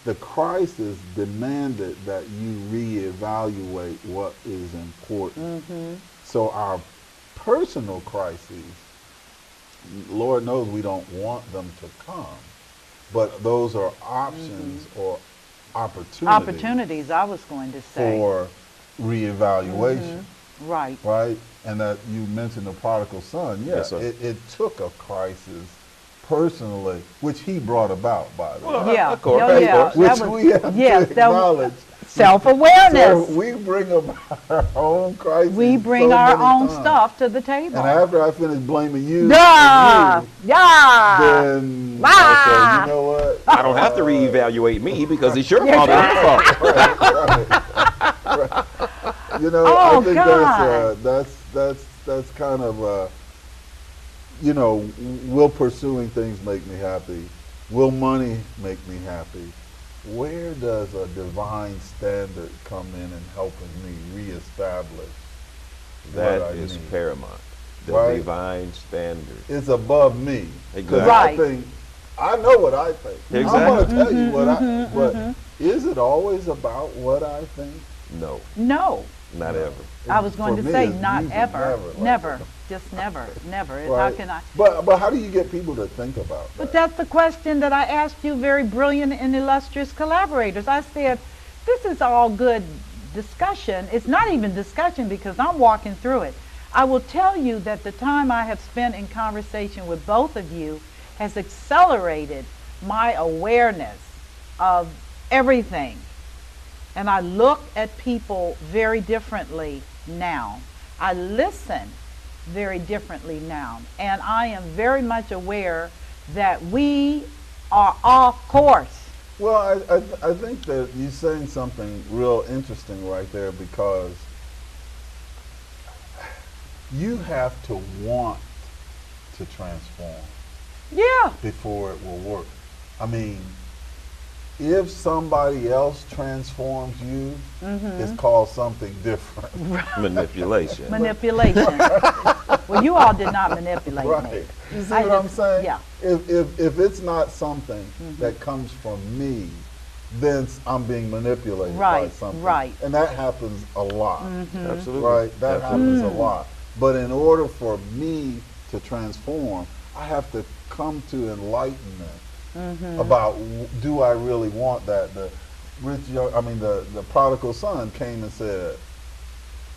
the crisis demanded that you reevaluate what is important. So our personal crises, Lord knows we don't want them to come, but those are options or opportunities I was going to say. for reevaluation. Right. Right? And that you mentioned the prodigal son. Yeah, Yes, sir. it took a crisis personally, which he brought about, by the way. Yeah. Of course, Oh, of yeah. course. Which That was- we have yes, to that was- acknowledge. Self-awareness. So we bring about our own crises. We bring so our many own times. stuff to the table. And after I finish blaming you, Yeah. for you, Yeah. then Ah. I say, you know what? I don't have to reevaluate me because it's your fault. Right. You know, Oh, I think God. that's kind of you know, will pursuing things make me happy? Will money make me happy? Where does a divine standard come in and helping me reestablish That what I is need? paramount. The Right? divine standard. It's above me. 'Cause Exactly. Right. I think, I know what I think. I'm going to tell you what I, but is it always about what I think? No, No. not ever. I was going For to me, say it's not usually ever. like Never. that. Just never. Never. Right? How can I? But how do you get people to think about that? But that's the question that I asked you, very brilliant and illustrious collaborators. I said, this is all good discussion. It's not even discussion because I'm walking through it. I will tell you that the time I have spent in conversation with both of you has accelerated my awareness of everything. And I look at people very differently now. I listen very differently now. And I am very much aware that we are off course. Well, I think that you're saying something real interesting right there, because you have to want to transform Yeah. before it will work. I mean, If somebody else transforms you, it's called something different. Manipulation. Manipulation. Well, you all did not manipulate me. Right. You see what I'm saying? Yeah. If it's not something that comes from me, then I'm being manipulated by Right, something. right. And that happens a lot. Absolutely. Right? That Absolutely. happens a lot. But in order for me to transform, I have to come to enlightenment about do I really want that? The prodigal son came and said,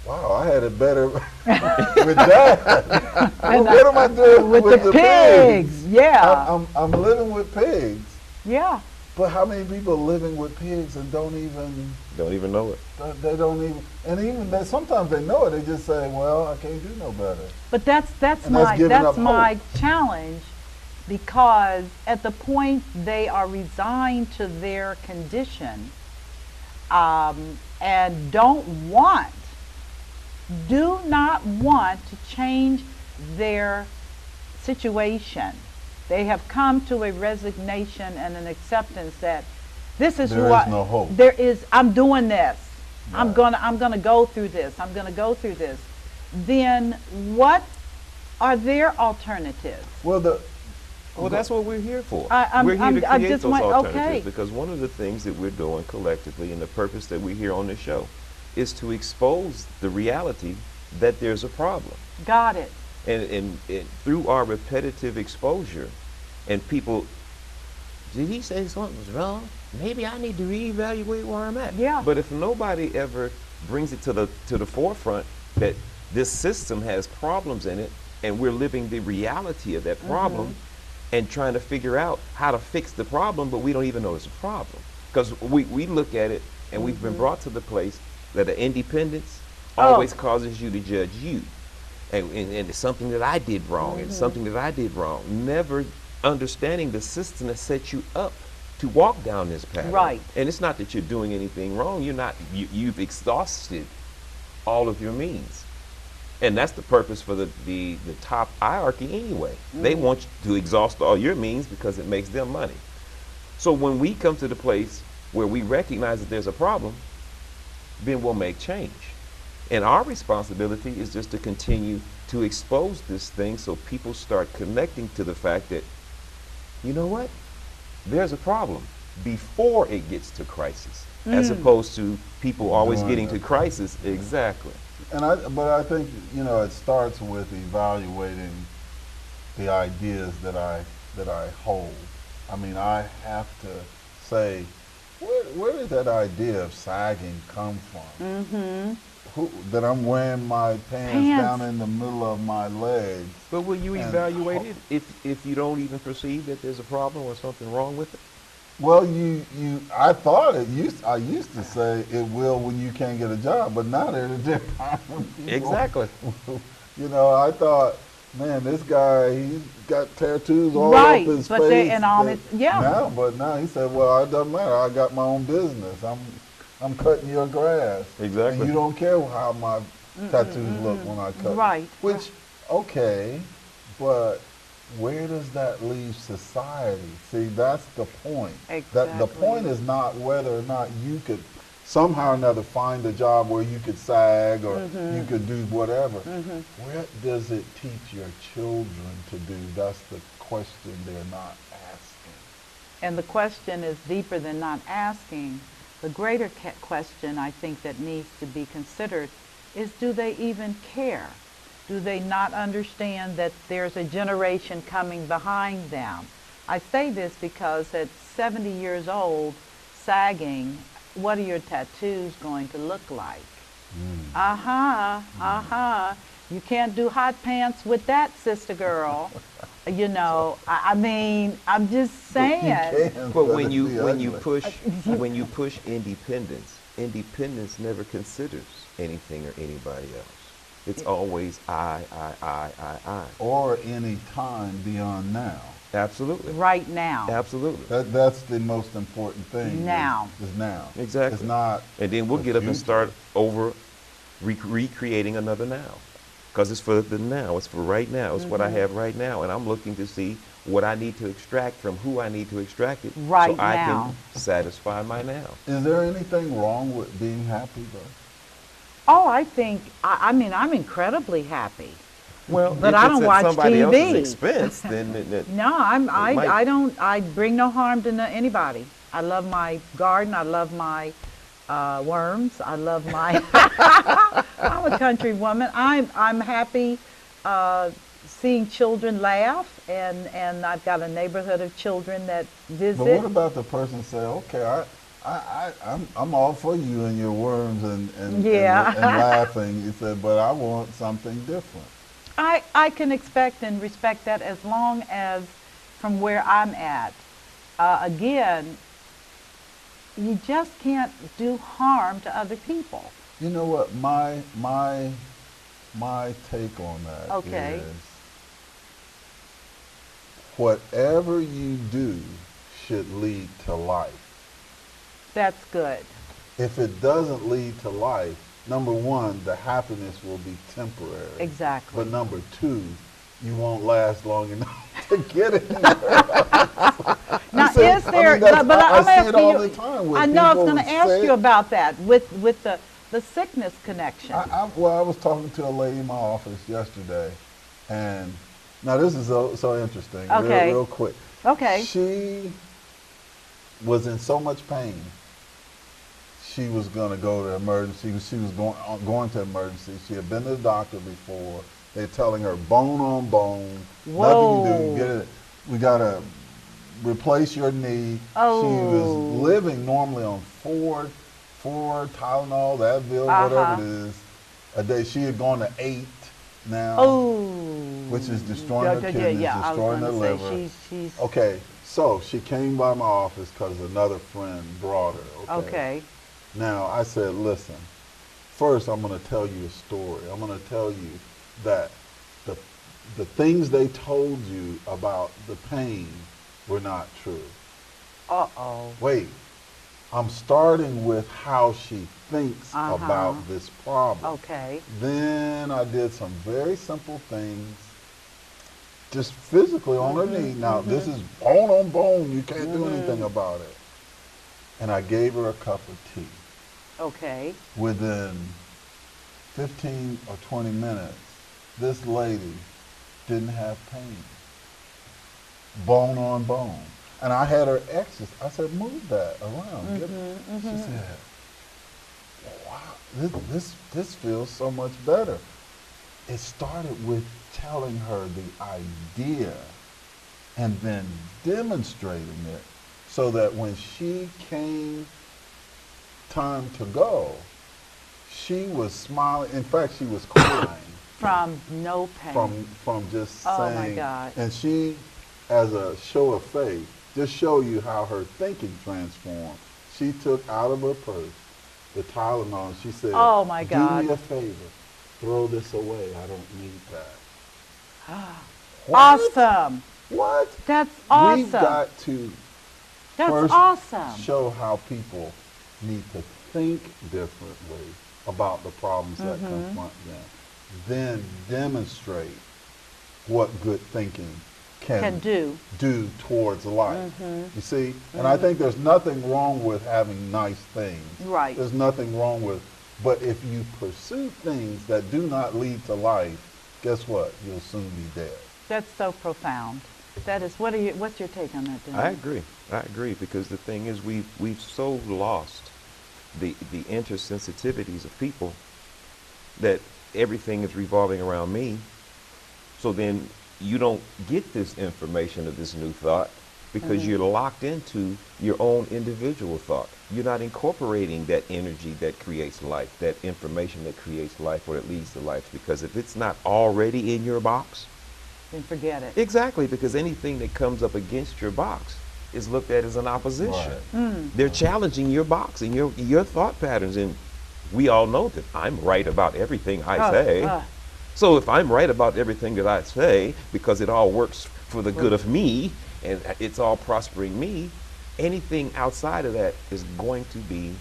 "Wow, I had it better with that. What am I doing with the pigs? Yeah. I'm living with pigs. Yeah. But how many people are living with pigs and don't even know it. They don't even, and even they, sometimes they know it. They just say, "Well, I can't do no better." But that's giving up my hope. challenge, because at the point they are resigned to their condition, and do not want to change their situation. They have come to a resignation and an acceptance that this is There is no hope. I'm doing this. Right. I'm gonna go through this. I'm gonna go through this. Then what are their alternatives? Well, that's what we're here for. I We're here to create just those went, alternatives okay. because one of the things that we're doing collectively and the purpose that we hear on this show is to expose the reality that there's a problem. Got it. And through our repetitive exposure, and people, did he say something was wrong? Maybe I need to reevaluate where I'm at. Yeah. But if nobody ever brings it to the forefront that this system has problems in it, and we're living the reality of that problem, and trying to figure out how to fix the problem, but we don't even know it's a problem, because we look at it, and we've been brought to the place that the independence always causes you to judge you. And it's something that I did wrong, and something that I did wrong. Never understanding the system that sets you up to walk down this path. Right. And it's not that you're doing anything wrong. You've exhausted all of your means. And that's the purpose for the top hierarchy anyway. They want you to exhaust all your means because it makes them money. So when we come to the place where we recognize that there's a problem, then we'll make change. And our responsibility is just to continue to expose this thing so people start connecting to the fact that, you know what, there's a problem before it gets to crisis, as opposed to people always getting to crisis. Exactly. but I think, it starts with evaluating the ideas that I hold. I mean, I have to say, where did that idea of sagging come from? That I'm wearing my pants down in the middle of my legs. But will you evaluate it if you don't even perceive that there's a problem or something wrong with it? Well, I thought I used to say it will when you can't get a job, but now there's a different people. Exactly. I thought, man, this guy, he's got tattoos all Right, up his but face. but Now he said, well, it doesn't matter. I got my own business. I'm cutting your grass. Exactly. And you don't care how my tattoos look when I cut. Right. Which, okay, but where does that leave society? See, that's the point. Exactly. The point is not whether or not you could somehow or another find a job where you could sag or you could do whatever. What does it teach your children to do? That's the question they're not asking. And the question is deeper than not asking. The greater question, I think, that needs to be considered is, do they even care? Do they not understand that there's a generation coming behind them? I say this because at 70 years old, sagging, what are your tattoos going to look like? You can't do hot pants with that, sister girl. I mean, I'm just saying. But when you push independence never considers anything or anybody else. It's always I. Or any time beyond now. Absolutely. Right now. Absolutely. That's the most important thing. Now. Is now. Exactly. It's not. And then we'll get up and start over recreating another now. Because it's for the now. It's for right now. It's what I have right now. And I'm looking to see what I need to extract from who I need to extract it Right so I now. can satisfy my now. Is there anything wrong with being happy, though? Oh, I think, I mean, I'm incredibly happy. Well, But if I it's don't at watch somebody TV. else's expense, then No, might- I don't, I bring no harm to anybody. I love my garden, I love my worms, I love my, I'm a country woman. I'm happy seeing children laugh, and I've got a neighborhood of children that visit. But what about the person say, okay, I'm all for you and your worms and Yeah. and laughing. You said, but I want something different. I can expect and respect that as long as from where I'm at. Again, you just can't do harm to other people. You know what? My take on that Okay. is whatever you do should lead to life. That's good. If it doesn't lead to life, number one, the happiness will be temporary. Exactly. But number two, you won't last long enough to get it. Now, see, is there? that's- but I I'm see it asking all you. the time with I know. I was people going to ask say- you about that with the sickness connection. I was talking to a lady in my office yesterday, and now this is so interesting. Okay. Real quick. Okay. She was in so much pain. She was going to go to emergency. She was going to emergency. She had been to the doctor before. They're telling her bone on bone. Whoa. Nothing you do. Get it. We got to replace your knee. Oh. She was living normally on four Tylenol, Advil, whatever it is, a day. She had gone to 8 now, Oh. which is destroying her kidneys, I was destroying her gonna say liver. she's Okay, so she came by my office because another friend brought her. okay. Now, I said, listen, first I'm going to tell you a story. I'm going to tell you that the things they told you about the pain were not true. Uh-oh. Wait, I'm starting with how she thinks about this problem. Okay. Then I did some very simple things, just physically on her knee. Now, this is bone on bone. You can't do anything about it. And I gave her a cup of tea. Okay. Within 15 or 20 minutes, this lady didn't have pain. Bone on bone. And I had her exercise. I said, move that around. She said, wow, this feels so much better. It started with telling her the idea and then demonstrating it so that when she came time to go, she was smiling. In fact, she was crying. From no pain. From just Oh, saying. my God. And she, as a show of faith, just show you how her thinking transformed. She took out of her purse the Tylenol and she said, Oh, my God. do me a favor, throw this away. I don't need that. Awesome. What? That's awesome. We've got to That's first awesome. show how people need to think differently about the problems that confront them. Then demonstrate what good thinking can do towards life. You see? And I think there's nothing wrong with having nice things. Right. There's nothing wrong with, but if you pursue things that do not lead to life, guess what? You'll soon be dead. That's so profound. That is. What's your take on that, Dennis? I agree because the thing is we've so lost the intersensitivities of people that everything is revolving around me. So then you don't get this information of this new thought because you're locked into your own individual thought. You're not incorporating that energy that creates life, that information that creates life or that leads to life, because if it's not already in your box, Then forget it. exactly, because anything that comes up against your box is looked at as an opposition. Right. They're challenging your box and your thought patterns, and we all know that I'm right about everything I say. So if I'm right about everything that I say, because it all works for the good of me and it's all prospering me, anything outside of that is going to be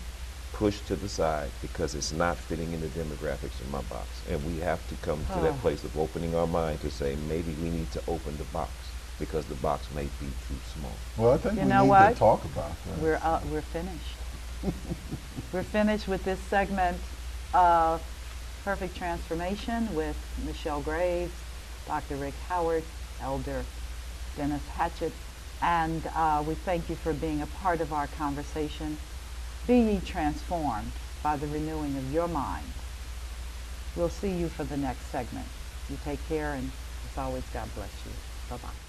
pushed to the side because it's not fitting in the demographics in my box. And we have to come to that place of opening our mind to say, maybe we need to open the box because the box may be too small. Well, I think You we know need what? to talk about that. We're finished. We're finished with this segment of Perfect Transformation with Michelle Graves, Dr. Rick Howard, Elder Dennis Hatchet, and we thank you for being a part of our conversation. Be ye transformed by the renewing of your mind. We'll see you for the next segment. You take care, and as always, God bless you. Bye-bye.